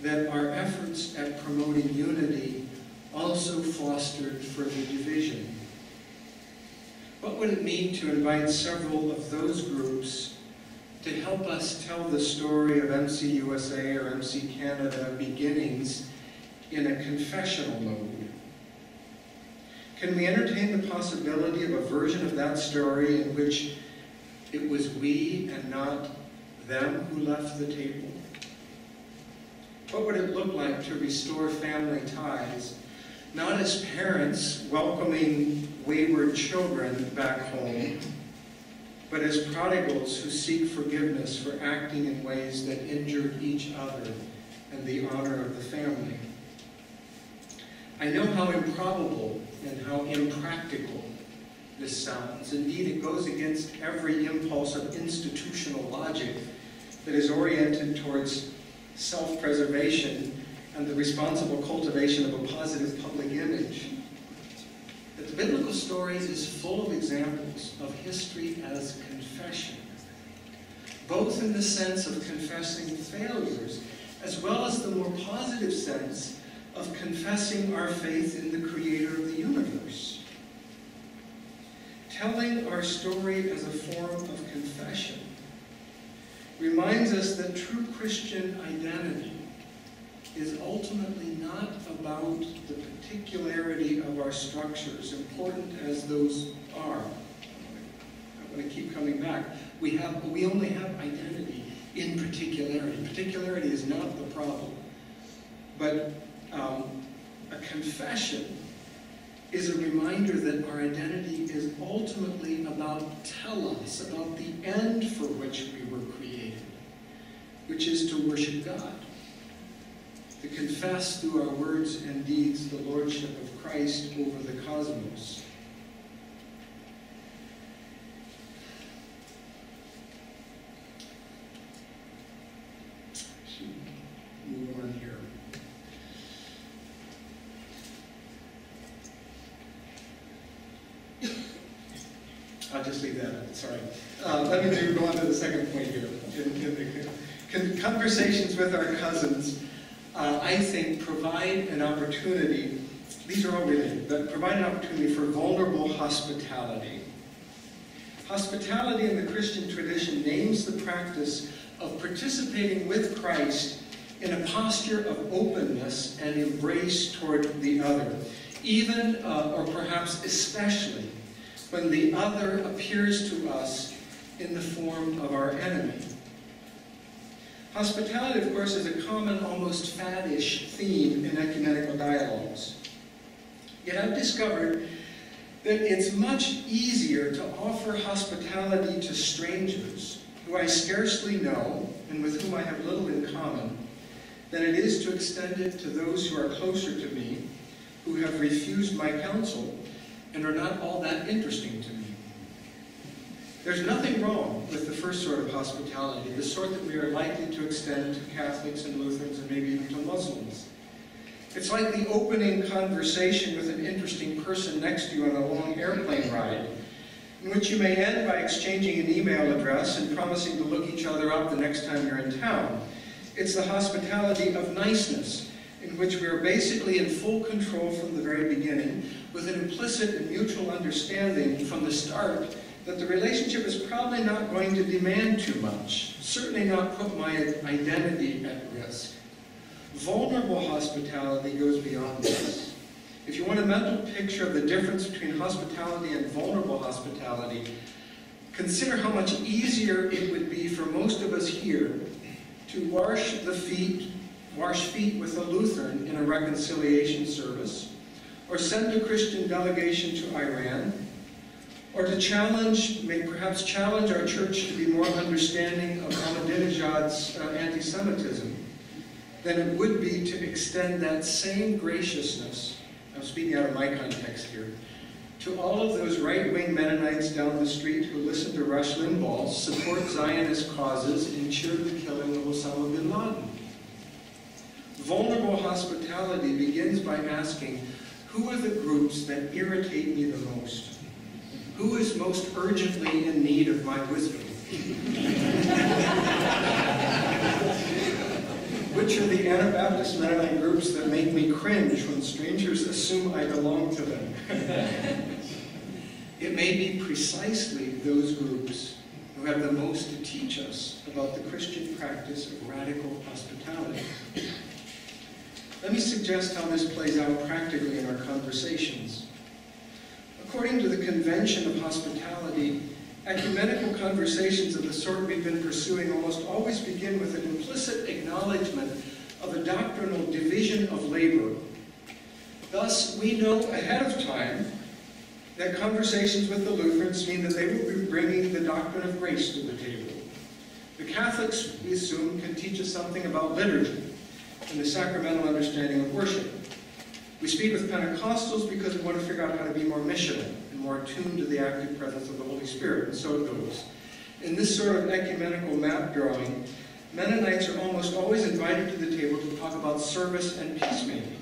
that our efforts at promoting unity also fostered further division? What would it mean to invite several of those groups to help us tell the story of MC USA or MC Canada beginnings in a confessional mode? Can we entertain the possibility of a version of that story in which it was we and not them who left the table? What would it look like to restore family ties, not as parents welcoming wayward children back home, but as prodigals who seek forgiveness for acting in ways that injured each other and the honor of the family? I know how improbable and how impractical this sounds. Indeed, it goes against every impulse of institutional logic that is oriented towards self-preservation and the responsible cultivation of a positive public image. But the biblical story is full of examples of history as confession, both in the sense of confessing failures, as well as the more positive sense of confessing our faith in the Creator of the universe. Telling our story as a form of confession reminds us that true Christian identity is ultimately not about the particularity of our structures, important as those are. I'm going to keep coming back. We only have identity in particularity. Particularity is not the problem. But a confession is a reminder that our identity is ultimately about telos, about the end for which we were created, which is to worship God, to confess through our words and deeds the lordship of Christ over the cosmos. Move on here. I'll just leave that. Sorry. Let me go on to the second point here. In the conversations with our cousins, I think provide an opportunity, these are all related, but provide an opportunity for vulnerable hospitality. Hospitality in the Christian tradition names the practice of participating with Christ in a posture of openness and embrace toward the other, even, or perhaps especially, when the other appears to us in the form of our enemy. Hospitality, of course, is a common, almost faddish theme in ecumenical dialogues. Yet I've discovered that it's much easier to offer hospitality to strangers who I scarcely know and with whom I have little in common than it is to extend it to those who are closer to me, who have refused my counsel and are not all that interesting to me. There's nothing wrong with the first sort of hospitality, the sort that we are likely to extend to Catholics and Lutherans and maybe even to Muslims. It's like the opening conversation with an interesting person next to you on a long airplane ride, in which you may end by exchanging an email address and promising to look each other up the next time you're in town. It's the hospitality of niceness, in which we are basically in full control from the very beginning, with an implicit and mutual understanding from the start that the relationship is probably not going to demand too much, certainly not put my identity at risk. Vulnerable hospitality goes beyond this. If you want a mental picture of the difference between hospitality and vulnerable hospitality, consider how much easier it would be for most of us here to wash feet with a Lutheran in a reconciliation service, or send a Christian delegation to Iran, or to perhaps challenge our church to be more understanding of Ahmadinejad's anti-Semitism, than it would be to extend that same graciousness, I'm speaking out of my context here, to all of those right-wing Mennonites down the street who listen to Rush Limbaugh, support Zionist causes, and cheer the killing of Osama bin Laden. Vulnerable hospitality begins by asking, who are the groups that irritate me the most? Who is most urgently in need of my wisdom? Which are the Anabaptist Mennonite groups that make me cringe when strangers assume I belong to them? It may be precisely those groups who have the most to teach us about the Christian practice of radical hospitality. Let me suggest how this plays out practically in our conversations. According to the convention of hospitality, ecumenical conversations of the sort we've been pursuing almost always begin with an implicit acknowledgement of a doctrinal division of labor. Thus, we know ahead of time that conversations with the Lutherans mean that they will be bringing the doctrine of grace to the table. The Catholics, we assume, can teach us something about liturgy and the sacramental understanding of worship. We speak with Pentecostals because we want to figure out how to be more missional and more attuned to the active presence of the Holy Spirit, and so it goes. In this sort of ecumenical map drawing, Mennonites are almost always invited to the table to talk about service and peacemaking.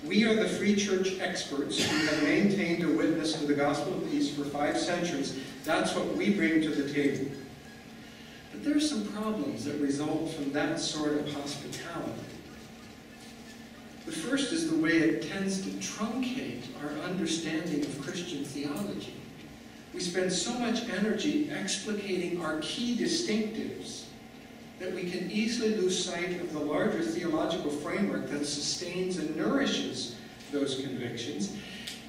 We are the free church experts who have maintained a witness to the gospel of peace for 5 centuries. That's what we bring to the table. But there are some problems that result from that sort of hospitality. The first is the way it tends to truncate our understanding of Christian theology. We spend so much energy explicating our key distinctives that we can easily lose sight of the larger theological framework that sustains and nourishes those convictions,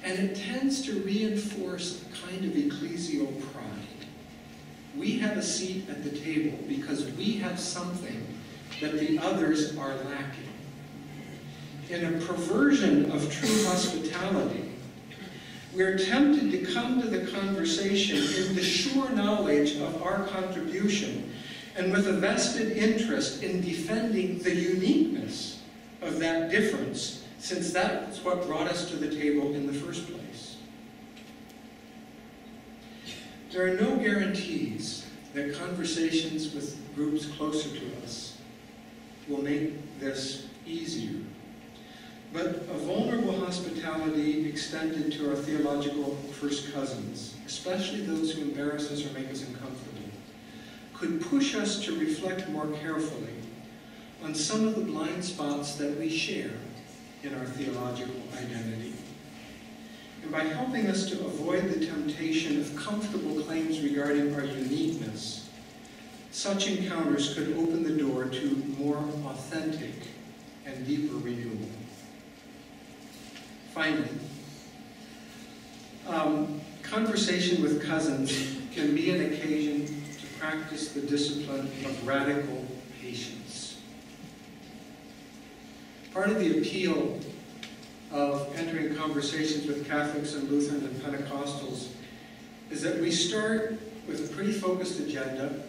and it tends to reinforce a kind of ecclesial pride. We have a seat at the table because we have something that the others are lacking. In a perversion of true hospitality, we are tempted to come to the conversation in the sure knowledge of our contribution and with a vested interest in defending the uniqueness of that difference, since that's what brought us to the table in the first place. There are no guarantees that conversations with groups closer to us will make this easier. But a vulnerable hospitality extended to our theological first cousins, especially those who embarrass us or make us uncomfortable, could push us to reflect more carefully on some of the blind spots that we share in our theological identity. And by helping us to avoid the temptation of comfortable claims regarding our uniqueness, such encounters could open the door to more authentic and deeper renewal. Finally, conversation with cousins can be an occasion to practice the discipline of radical patience. Part of the appeal of entering conversations with Catholics and Lutherans and Pentecostals is that we start with a pretty focused agenda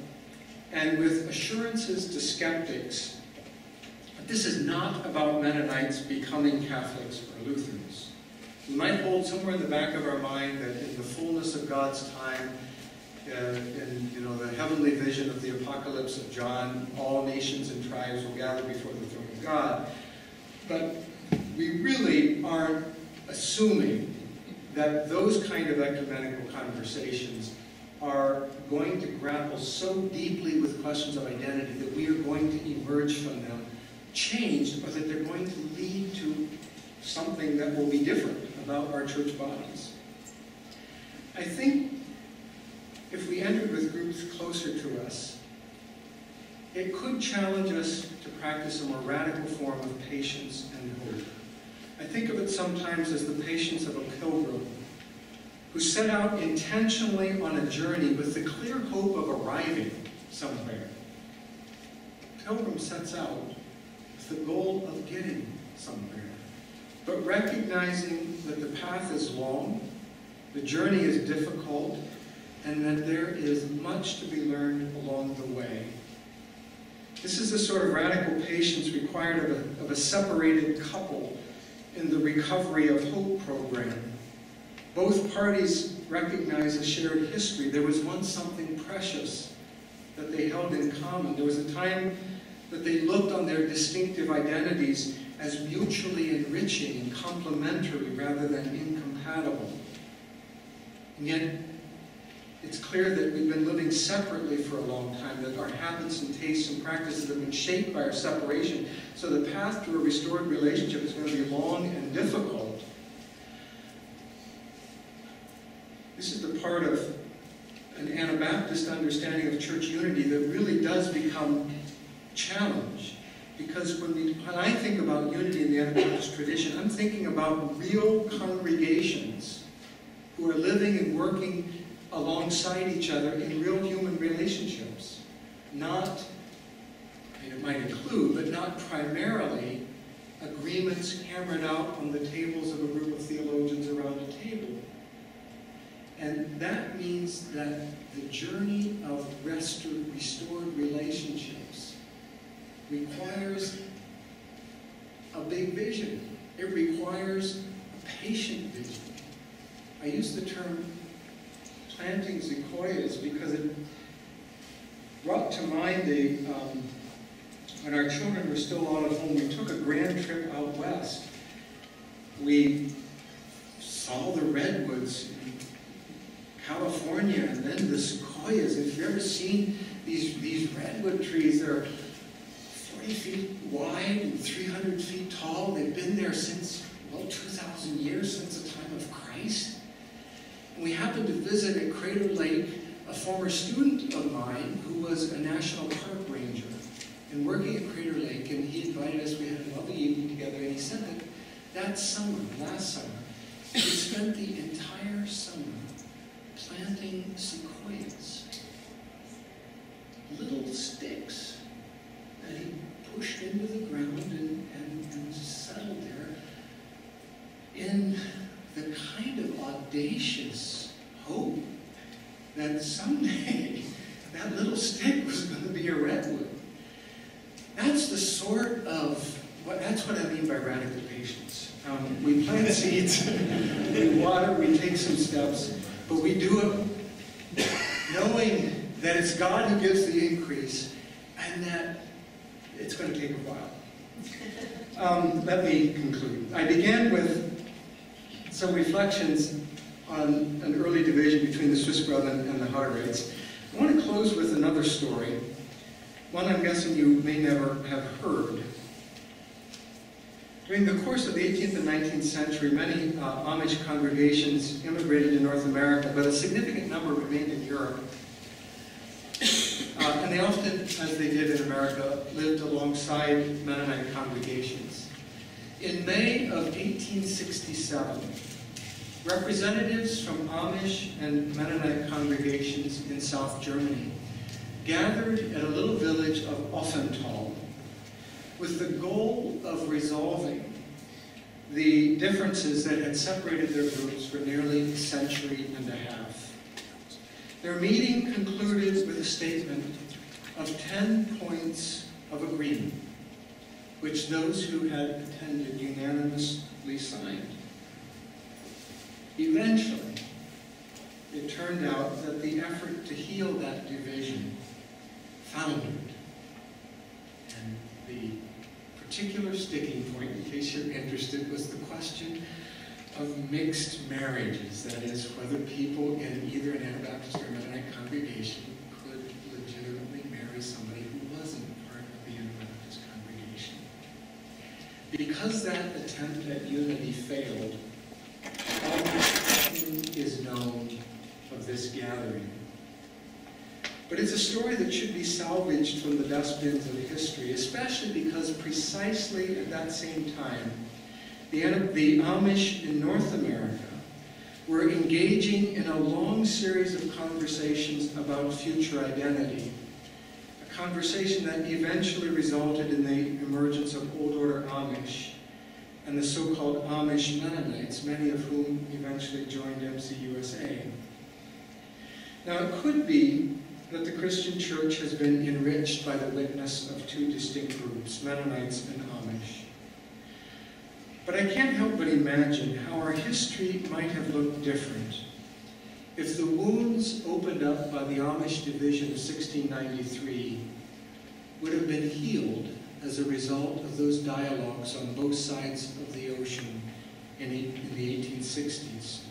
and with assurances to skeptics that this is not about Mennonites becoming Catholics or Lutherans. We might hold somewhere in the back of our mind that in the fullness of God's time, in the heavenly vision of the apocalypse of John, all nations and tribes will gather before the throne of God. But we really aren't assuming that those kind of ecumenical conversations are going to grapple so deeply with questions of identity that we are going to emerge from them changed, or that they're going to lead to something that will be different about our church bodies. I think if we entered with groups closer to us, it could challenge us to practice a more radical form of patience and hope. I think of it sometimes as the patience of a pilgrim who set out intentionally on a journey with the clear hope of arriving somewhere. A pilgrim sets out with the goal of getting somewhere, but recognizing that the path is long, the journey is difficult, and that there is much to be learned along the way. This is the sort of radical patience required of a separated couple in the Recovery of Hope program. Both parties recognize a shared history. There was once something precious that they held in common. There was a time that they looked on their distinctive identities as mutually enriching and complementary rather than incompatible. And yet, it's clear that we've been living separately for a long time, that our habits and tastes and practices have been shaped by our separation. So the path to a restored relationship is going to be long and difficult. This is the part of an Anabaptist understanding of church unity that really does become challenged. Because when I think about unity in the Anabaptist tradition, I'm thinking about real congregations who are living and working alongside each other in real human relationships. Not, it might include, but not primarily agreements hammered out on the tables of a group of theologians around a table. And that means that the journey of restored relationships requires a big vision. It requires a patient vision. I use the term planting sequoias because it brought to mind when our children were still all at home, we took a grand trip out west. We saw the redwoods in California and then the sequoias. If you've ever seen these redwood trees, they're 40 feet wide and 300 feet tall. They've been there since, well, 2,000 years, since the time of Christ. And we happened to visit at Crater Lake a former student of mine who was a national park ranger and working at Crater Lake, and he invited us. We had a lovely evening together, and he said that summer, last summer, he spent the entire summer planting sequoias, little sticks that he pushed into the ground and settled there in the kind of audacious hope that someday that little stick was going to be a redwood. That's the sort of, that's what I mean by radical patience. We plant seeds, we water, we take some steps, but we do it knowing that it's God who gives the increase and that it's going to take a while. Let me conclude. I began with some reflections on an early division between the Swiss Brethren and the Hutterites. I want to close with another story, one I'm guessing you may never have heard. During the course of the 18th and 19th century, many Amish congregations immigrated to North America, but a significant number remained in Europe. And they often, as they did in America, lived alongside Mennonite congregations. In May of 1867, representatives from Amish and Mennonite congregations in South Germany gathered at a little village of Offenthal with the goal of resolving the differences that had separated their groups for nearly a century and a half. Their meeting concluded with a statement of 10 points of agreement, which those who had attended unanimously signed. Eventually, it turned out that the effort to heal that division foundered, and the particular sticking point, in case you're interested, was the question of mixed marriages. That is, whether people in either an Anabaptist or Mennonite congregation could legitimately marry somebody who wasn't part of the Anabaptist congregation. Because that attempt at unity failed, almost nothing is known of this gathering. But it's a story that should be salvaged from the dustbins of history, especially because precisely at that same time, the Amish in North America were engaging in a long series of conversations about future identity, a conversation that eventually resulted in the emergence of Old Order Amish and the so-called Amish Mennonites, many of whom eventually joined MCUSA. Now, it could be that the Christian church has been enriched by the witness of two distinct groups, Mennonites and Amish. But I can't help but imagine how our history might have looked different if the wounds opened up by the Amish division of 1693 would have been healed as a result of those dialogues on both sides of the ocean in the 1860s.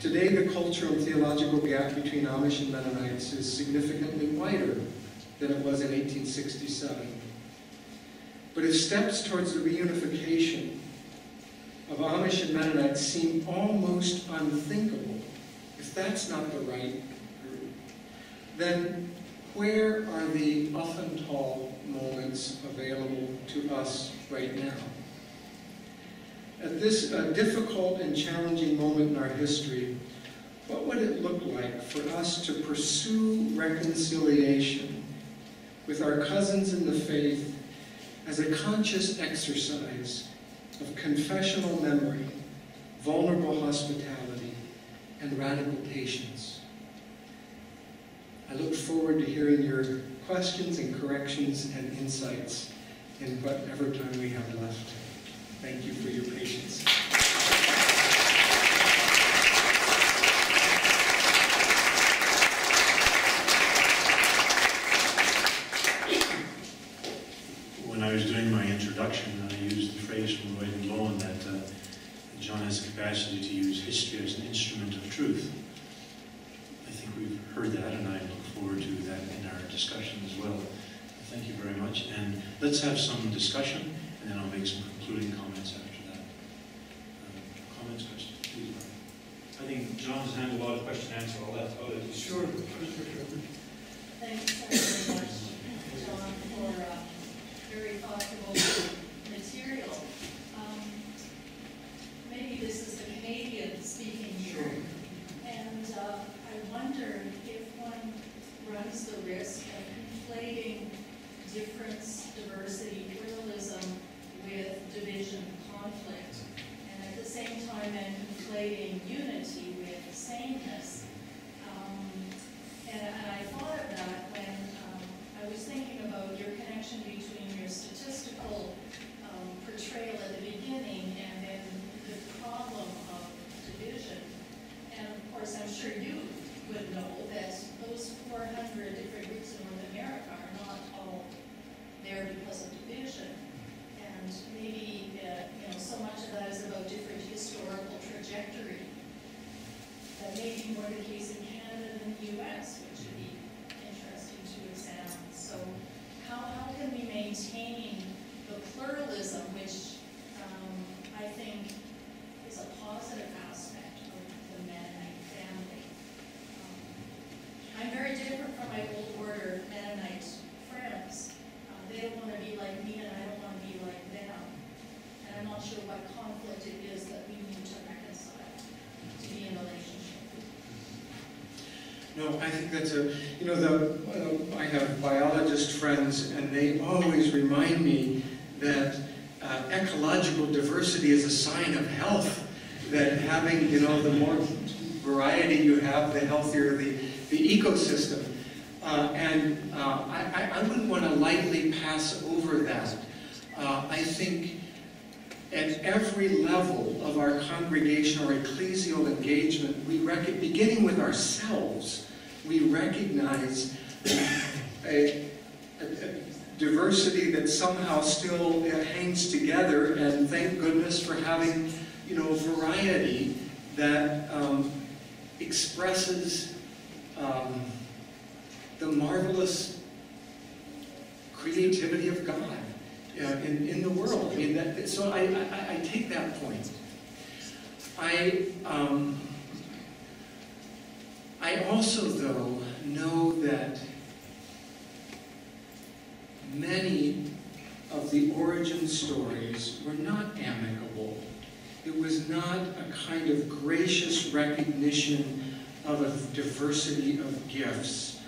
Today, the cultural and theological gap between Amish and Mennonites is significantly wider than it was in 1867. But if steps towards the reunification of Amish and Mennonites seem almost unthinkable, if that's not the right group, then where are the Offental moments available to us right now? At this difficult and challenging moment in our history, what would it look like for us to pursue reconciliation with our cousins in the faith as a conscious exercise of confessional memory, vulnerable hospitality, and radical patience? I look forward to hearing your questions and corrections and insights in whatever time we have left. Thank you for your patience. When I was doing my introduction, I used the phrase from Roth and Lowen that John has the capacity to use history as an instrument of truth. I think we've heard that, and I look forward to that in our discussion as well. Thank you very much. And let's have some discussion, and then I'll make some concluding comments after that. Comments, questions, please. I think John's handled a lot of question and answer. I'll let you. Sure. Thanks very much, John, for very thoughtful material. Maybe this is the Canadian speaking here. Sure. And I wonder if one runs the risk of conflating difference, diversity, pluralism with division, conflict, and at the same time then conflating unity with sameness. And I thought of that when I was thinking about your connection between your statistical portrayal at the beginning and then the problem of division. And of course, I'm sure you would know that those 400 different groups in North America are not all there because of division. And maybe so much of that is about different historical trajectory. That may be more the case in Canada than the US, which would be interesting to examine. So how can we maintain the pluralism, which I think is a positive aspect of the Mennonite family? I'm very different from my old order Mennonite friends. They don't want to be like me, and I don't want to be like them. And I'm not sure what conflict it is that we need to reconcile to be in relationship. No, I think that's I have biologist friends, and they always remind me that ecological diversity is a sign of health, that having, the more variety you have, the healthier the ecosystem. I wouldn't want to lightly pass over that. I think at every level of our congregational or ecclesial engagement, beginning with ourselves, we recognize a diversity that somehow still hangs together, and thank goodness for having, variety that expresses the marvelous creativity of God in the world. I mean, so I take that point. I also, though, know that many of the origin stories were not amicable. It was not a kind of gracious recognition of a diversity of gifts,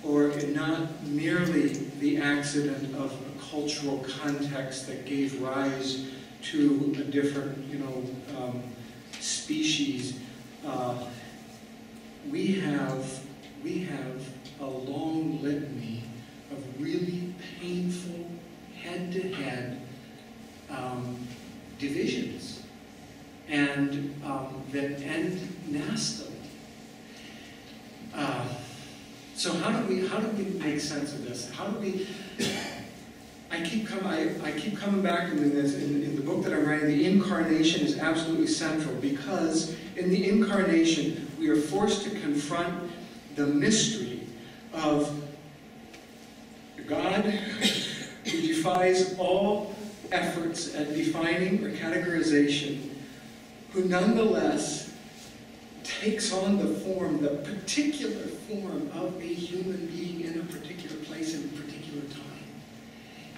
or not merely the accident of a cultural context that gave rise to a different, species. We have a long litany of really painful head-to-head divisions, and that end nastily. So how do we make sense of this? How do we? I keep coming back to this in the book that I'm writing. The incarnation is absolutely central, because in the incarnation we are forced to confront the mystery of God who defies all efforts at defining or categorization, who nonetheless takes on the particular form of a human being in a particular place in a particular time.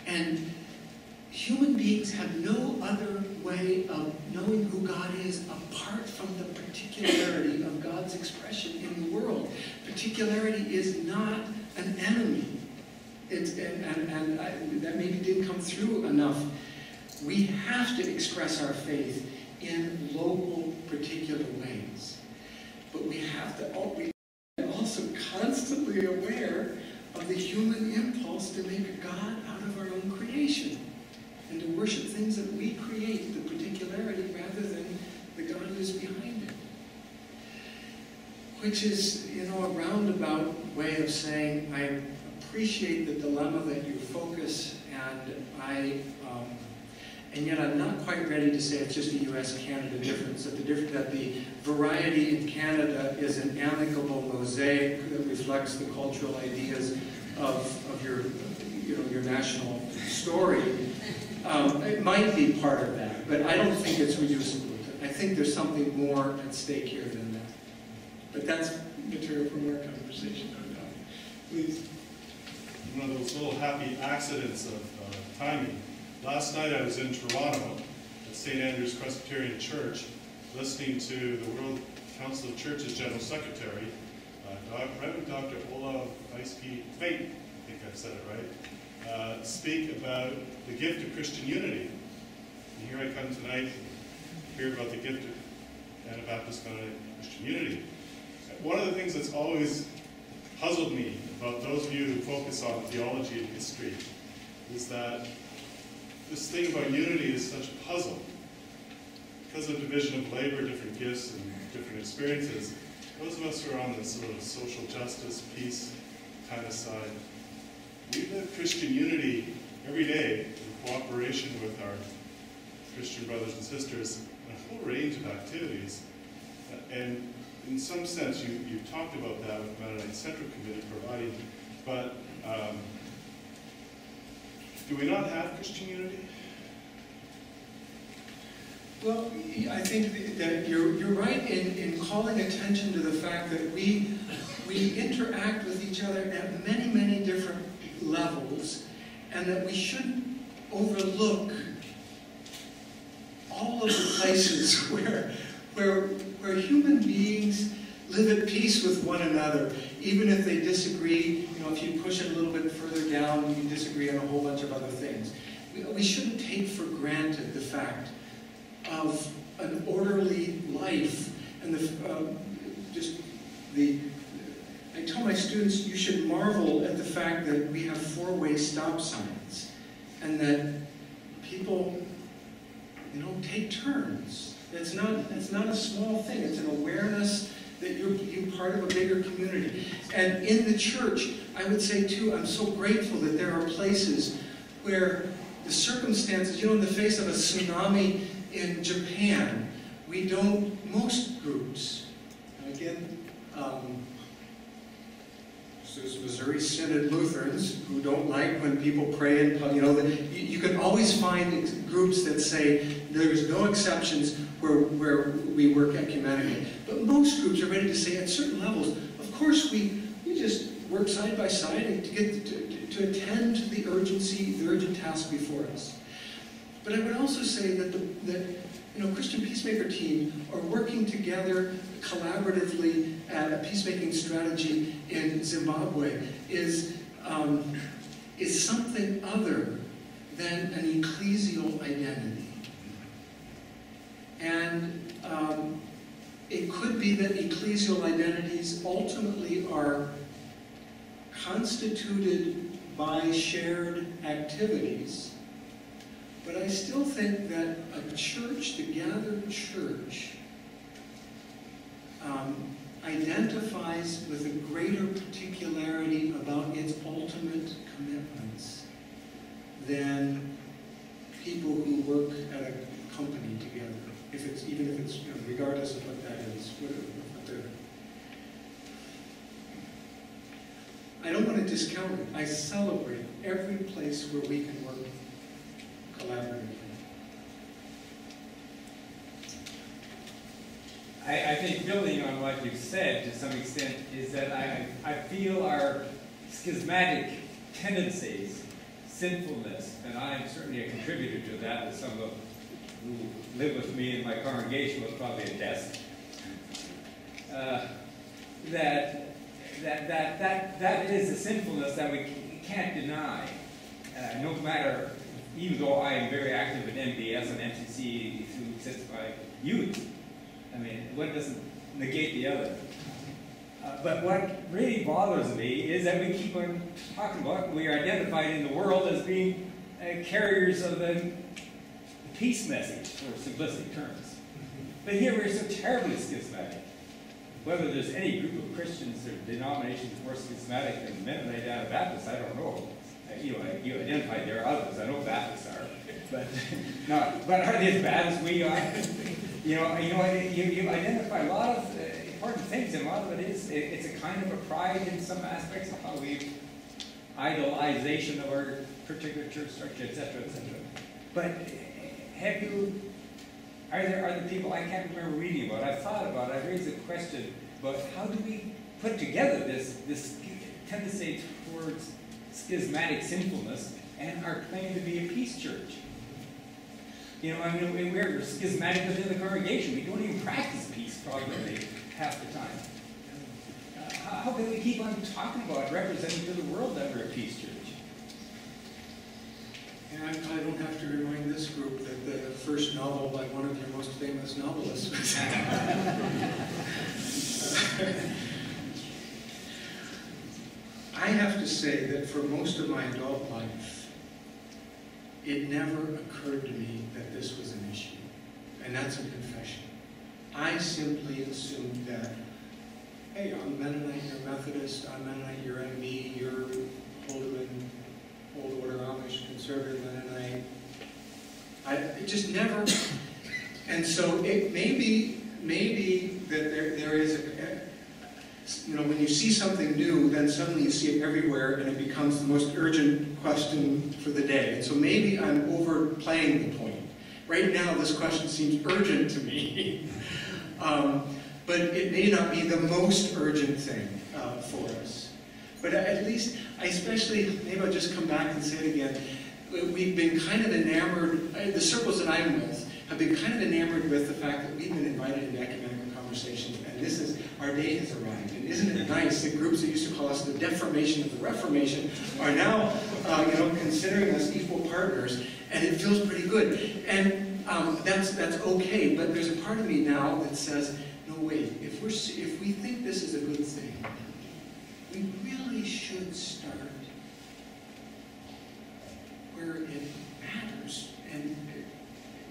And human beings have no other way of knowing who God is apart from the particularity of God's expression in the world. Particularity is not an enemy. That maybe didn't come through enough. We have to express our faith in local, particular ways. But we have to also constantly aware of the human impulse to make a God out of our own creation, and to worship things that we create, the particularity, rather than the God who is behind it. Which is, a roundabout way of saying, I appreciate the dilemma that you focus, and yet I'm not quite ready to say it's just a U.S.-Canada difference, that the variety in Canada is an amicable mosaic that reflects the cultural ideas of your national story. It might be part of that, but I don't think it's reducible. I think there's something more at stake here than that. But that's material for more conversation, no doubt. Please. One of those little happy accidents of timing. Last night I was in Toronto at St. Andrew's Presbyterian Church, listening to the World Council of Churches General Secretary, Reverend Dr. Olav Feit, I think I've said it right, speak about the gift of Christian unity. And here I come tonight to hear about the gift of Anabaptist Christian unity. One of the things that's always puzzled me about those of you who focus on theology and history is that this thing about unity is such a puzzle. Because of division of labor, different gifts, and different experiences, those of us who are on the sort of social justice, peace kind of side, we live Christian unity every day in cooperation with our Christian brothers and sisters in a whole range of activities. And in some sense, you've talked about that with the Mennonite Central Committee providing, but do we not have Christian unity? Well, I think that you're right in calling attention to the fact that we interact with each other at many, many different levels, and that we shouldn't overlook all of the places where human beings live at peace with one another, even if they disagree. If you push it a little bit further down, you can disagree on a whole bunch of other things. We shouldn't take for granted the fact of an orderly life, and I tell my students, you should marvel at the fact that we have four-way stop signs, and that people, take turns. It's not a small thing. It's an awareness that you're part of a bigger community. And in the church, I would say too, I'm so grateful that there are places where the circumstances, in the face of a tsunami in Japan, we don't, most groups, and again, there's Missouri Synod Lutherans who don't like when people pray in public. You can always find groups that say there's no exceptions where we work ecumenically. But most groups are ready to say at certain levels, of course we just work side by side and to attend to the urgent task before us. But I would also say that Christian Peacemaker team are working together collaboratively at a peacemaking strategy in Zimbabwe is something other than an ecclesial identity. And it could be that ecclesial identities ultimately are constituted by shared activities. But I still think that a church, the gathered church, identifies with a greater particularity about its ultimate commitments than people who work at a company together. Even if it's regardless of what that is. I don't want to discount it. I celebrate every place where we can work collaboratively. I think building on what you've said to some extent is that I feel our schismatic tendencies, sinfulness, and I am certainly a contributor to that, as some of who live with me in my congregation will probably attest, that is a sinfulness that we can't deny. No matter, even though I am very active in MBS and MCC since my youth, I mean, one doesn't negate the other. But what really bothers me is that we keep on talking about, we are identified in the world as being carriers of the peace message, for simplistic terms. But here we're so terribly schismatic. Whether there's any group of Christians or denominations more schismatic than Mennonite Anabaptists, I don't know. You identified there are others. I know Baptists are, but no. But are they as bad as we are? You identify a lot of important things, and a lot of it is it's a kind of a pride in some aspects of how we idolization of our particular church structure, etc., etc. But are there people I can't remember reading about? I've thought about it. I've raised a question about how do we put together this tendency towards schismatic sinfulness and our claim to be a peace church. We're schismatic within the congregation. We don't even practice peace probably half the time. How can we keep on talking about representing to the world that we're a peace church? And I don't have to remind this group that the first novel by one of your most famous novelists was I have to say that for most of my adult life, it never occurred to me that this was an issue. And that's a confession. I simply assumed that, hey, I'm Mennonite, you're Methodist, I'm Mennonite, you're MB, you're Holderman, Old Order Amish, Conservative Mennonite. It just never, and so it may be that there is when you see something new, then suddenly you see it everywhere and it becomes the most urgent question for the day. And so maybe I'm overplaying the point. Right now this question seems urgent to me, but it may not be the most urgent thing for us. But at least, maybe I'll just come back and say it again, we've been kind of enamored, the circles that I'm with have been kind of enamored with the fact that we've been invited into ecumenical conversations, and our day has arrived. And isn't it nice that groups that used to call us the deformation of the Reformation are now, considering us equal partners, and it feels pretty good. And that's okay, but there's a part of me now that says, no, wait, if we think this is a good thing, we really should start where it matters, and it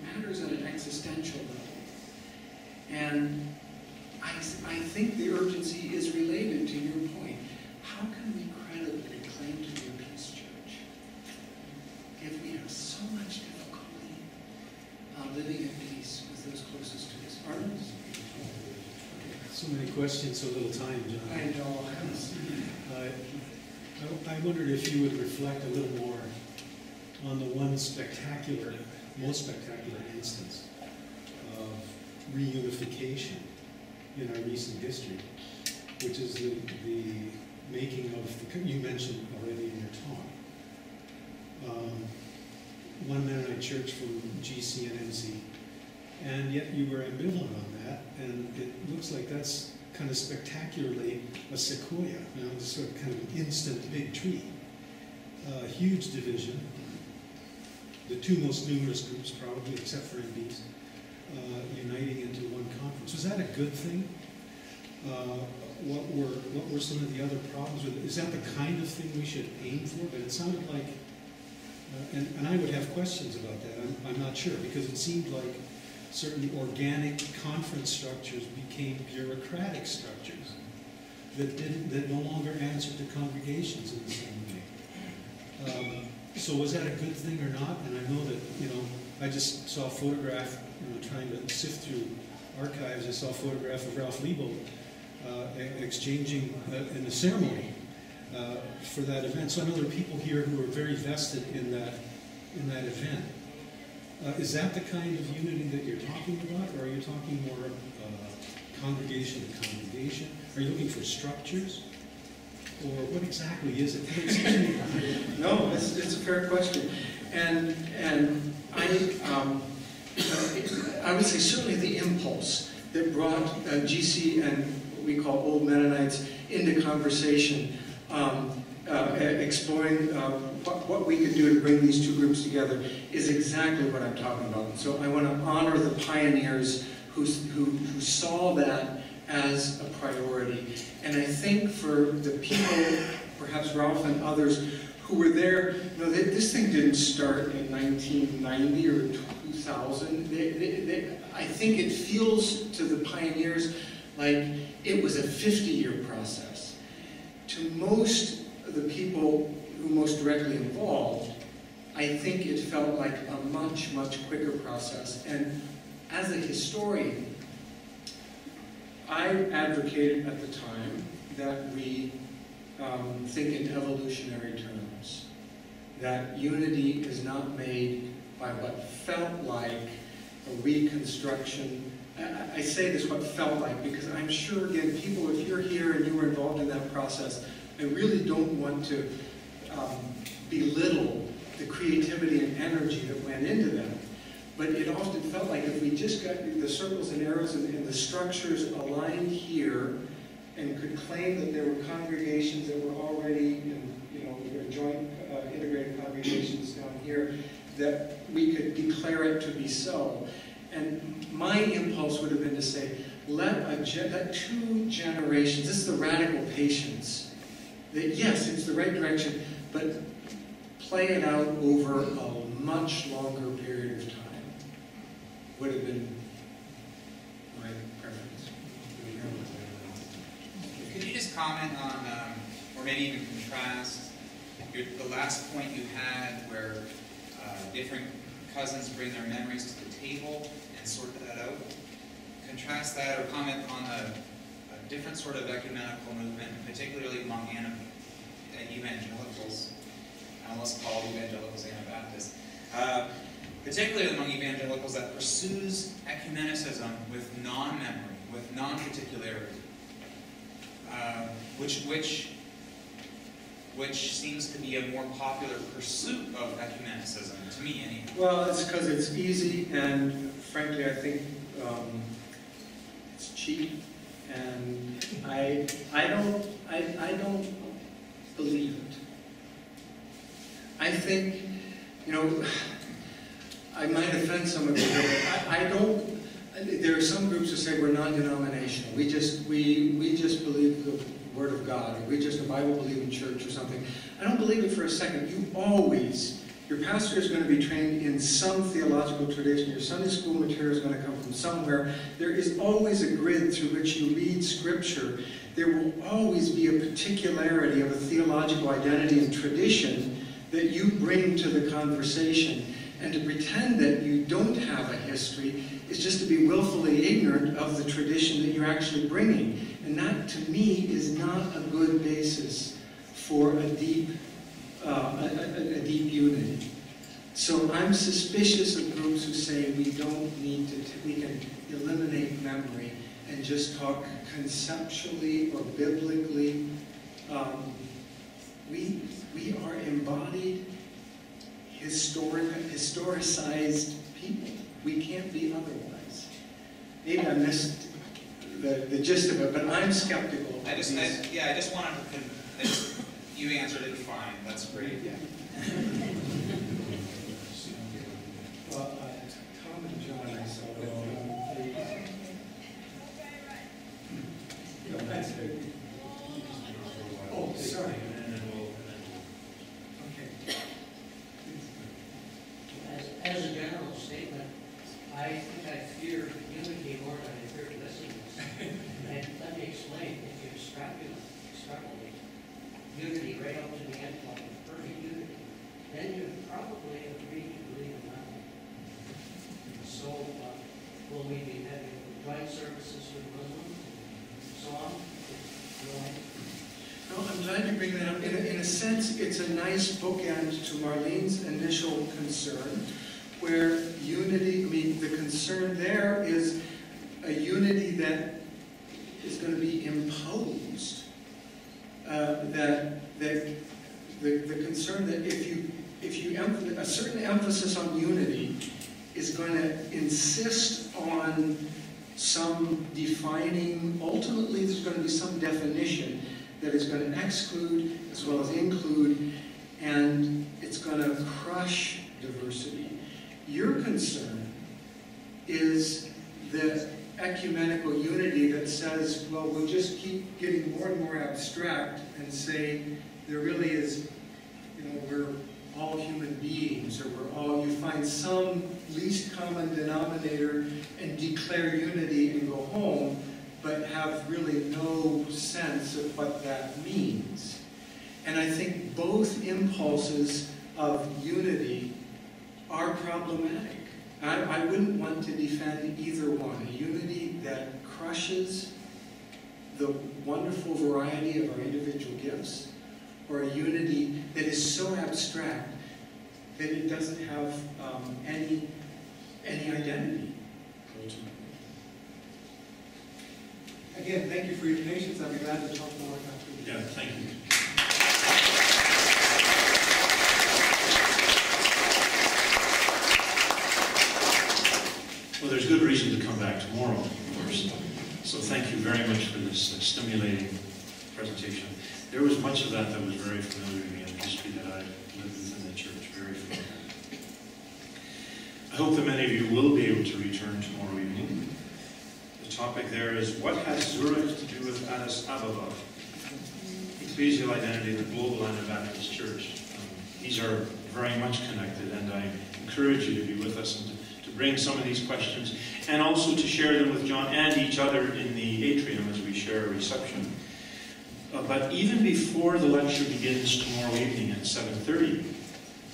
matters at an existential level. And I think the urgency is related to your point. How can we credibly claim to be a peace church if much difficulty living at peace with those closest to us. Arnold? So many questions, so little time, John. I know. I wondered if you would reflect a little more on the one spectacular, most spectacular instance of reunification in our recent history, which is the making of the, you mentioned already in your talk, one Mennonite church from GC and NC, and yet you were ambivalent on that, and it looks like that's kind of spectacularly a sequoia, you know, just sort of kind of an instant big tree. Huge division, the two most numerous groups probably, except for MBs, uniting into one conference. Was that a good thing? What were some of the other problems with it? Is that the kind of thing we should aim for? But it sounded like, and I would have questions about that. I'm not sure, because it seemed like certain organic conference structures became bureaucratic structures that no longer answered to congregations in the same way. So was that a good thing or not? And I know that, you know, I just saw a photograph, you know, trying to sift through archives. I saw a photograph of Ralph Liebel exchanging in the ceremony for that event. So I know there are people here who are very vested in that event. Is that the kind of unity that you're talking about, or are you talking more congregation to congregation? Are you looking for structures, or what exactly is it? No, it's a fair question, and I would say certainly the impulse that brought GC and what we call old Mennonites into conversation, exploring what we could do to bring these two groups together is exactly what I'm talking about. So I want to honor the pioneers who saw that as a priority. And I think for the people, perhaps Ralph and others, who were there, you know, this thing didn't start in 1990 or 2000. I think it feels to the pioneers like it was a 50-year process. To most of the people who most directly involved, I think it felt like a much, much quicker process. And as a historian, I advocated at the time that we think in evolutionary terms, that unity is not made by what felt like a reconstruction. I say this, what felt like, because I'm sure, again, people, if you're here and you were involved in that process, I really don't want to belittle the creativity and energy that went into that. But it often felt like if we just got the circles and arrows and the structures aligned here and could claim that there were congregations that were already in, you know, joint integrated congregations down here, that we could declare it to be so. And my impulse would have been to say, let two generations, this is the radical patience, that yes, it's the right direction, but play it out over a much longer period of time would have been my preference. Could you just comment on, or maybe even contrast, the last point you had where different cousins bring their memories to the table and sort that out? Contrast that or comment on a different sort of ecumenical movement, particularly among evangelicals. Let's call evangelicals Anabaptist. Particularly among evangelicals that pursues ecumenicism with non-memory, with non-particularity, which seems to be a more popular pursuit of ecumenicism, to me anyway. Well, it's because it's easy, and frankly, I think it's cheap, and I don't believe it. I think, you know, I might offend some of you, but I don't. There are some groups who say we're non-denominational. We just believe the Word of God, or we just a Bible-believing church or something. I don't believe it for a second. Your pastor is going to be trained in some theological tradition. Your Sunday school material is going to come from somewhere. There is always a grid through which you read Scripture. There will always be a particularity of a theological identity and tradition that you bring to the conversation. And to pretend that you don't have a history is just to be willfully ignorant of the tradition that you're actually bringing. And that, to me, is not a good basis for a deep unity. So I'm suspicious of groups who say we don't need to, we can eliminate memory and just talk conceptually or biblically. We are embodied, historicized people. We can't be otherwise. Maybe I missed the gist of it, but I'm skeptical. I just wanted to, you answered it fine. That's great. Yeah. Well, Tom and John, I saw oh, sorry. Okay. As a general statement, I think I fear unity more than I fear blessedness. And let me explain. If you extrapolate unity right up to the end, like perfect unity, then you probably agree to believe in nothing. So, will we be having joint services with Muslims and so on? No, I'm glad you bring that up. In a sense, it's a nice bookend to Marlene's initial concern, where unity, I mean, the concern there is a unity that is going to be imposed. The concern that if you a certain emphasis on unity is going to insist on some defining, ultimately there's going to be some definition that is going to exclude as well as include, and it's going to crush diversity. Your concern is the ecumenical unity that says, well, we'll just keep getting more and more abstract and say there really is, we're all human beings, or you find some least common denominator and declare unity and go home, but have really no sense of what that means. And I think both impulses of unity are problematic. I wouldn't want to defend either one. A unity that crushes the wonderful variety of our individual gifts, or a unity that is so abstract that it doesn't have any identity, ultimately. Again, thank you for your patience. I'll be glad to talk more after. Yeah, thank you. Well, there's good reason to come back tomorrow, of course. So thank you very much for this stimulating presentation. There was much of that was very familiar to me in history that I lived within the church, very familiar. I hope that many of you will be able to return tomorrow evening. The topic there is, what has Zurich to do with Addis Ababa? Ecclesial identity of the global Anabaptist church. These are very much connected, and I encourage you to be with us and to bring some of these questions, and also to share them with John and each other in the atrium as we share a reception. But even before the lecture begins tomorrow evening at 7:30,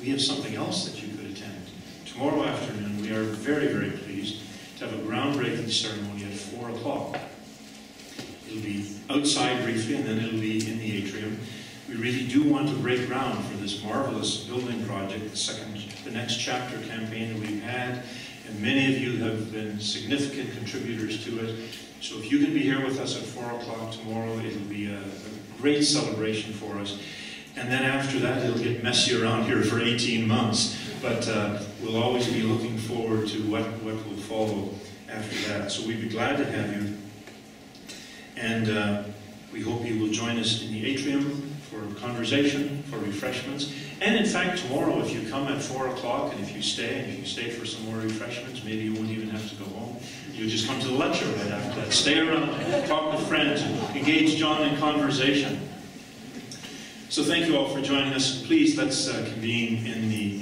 we have something else that you could attend. Tomorrow afternoon, we are very, very pleased to have a groundbreaking ceremony at 4 o'clock. It'll be outside briefly, and then it'll be in the atrium. We really do want to break ground for this marvelous building project, the next chapter campaign that we've had, and many of you have been significant contributors to it. So if you can be here with us at 4 o'clock tomorrow, it'll be a great celebration for us. And then after that, it'll get messy around here for 18 months. But we'll always be looking forward to what will follow after that. So we'd be glad to have you. And we hope you will join us in the atrium for conversation, for refreshments. And in fact, tomorrow, if you come at 4 o'clock and if you stay for some more refreshments, maybe you won't even have to go home. You just come to the lecture right after that. Stay around, talk with friends, engage John in conversation. So thank you all for joining us. Please, let's convene in the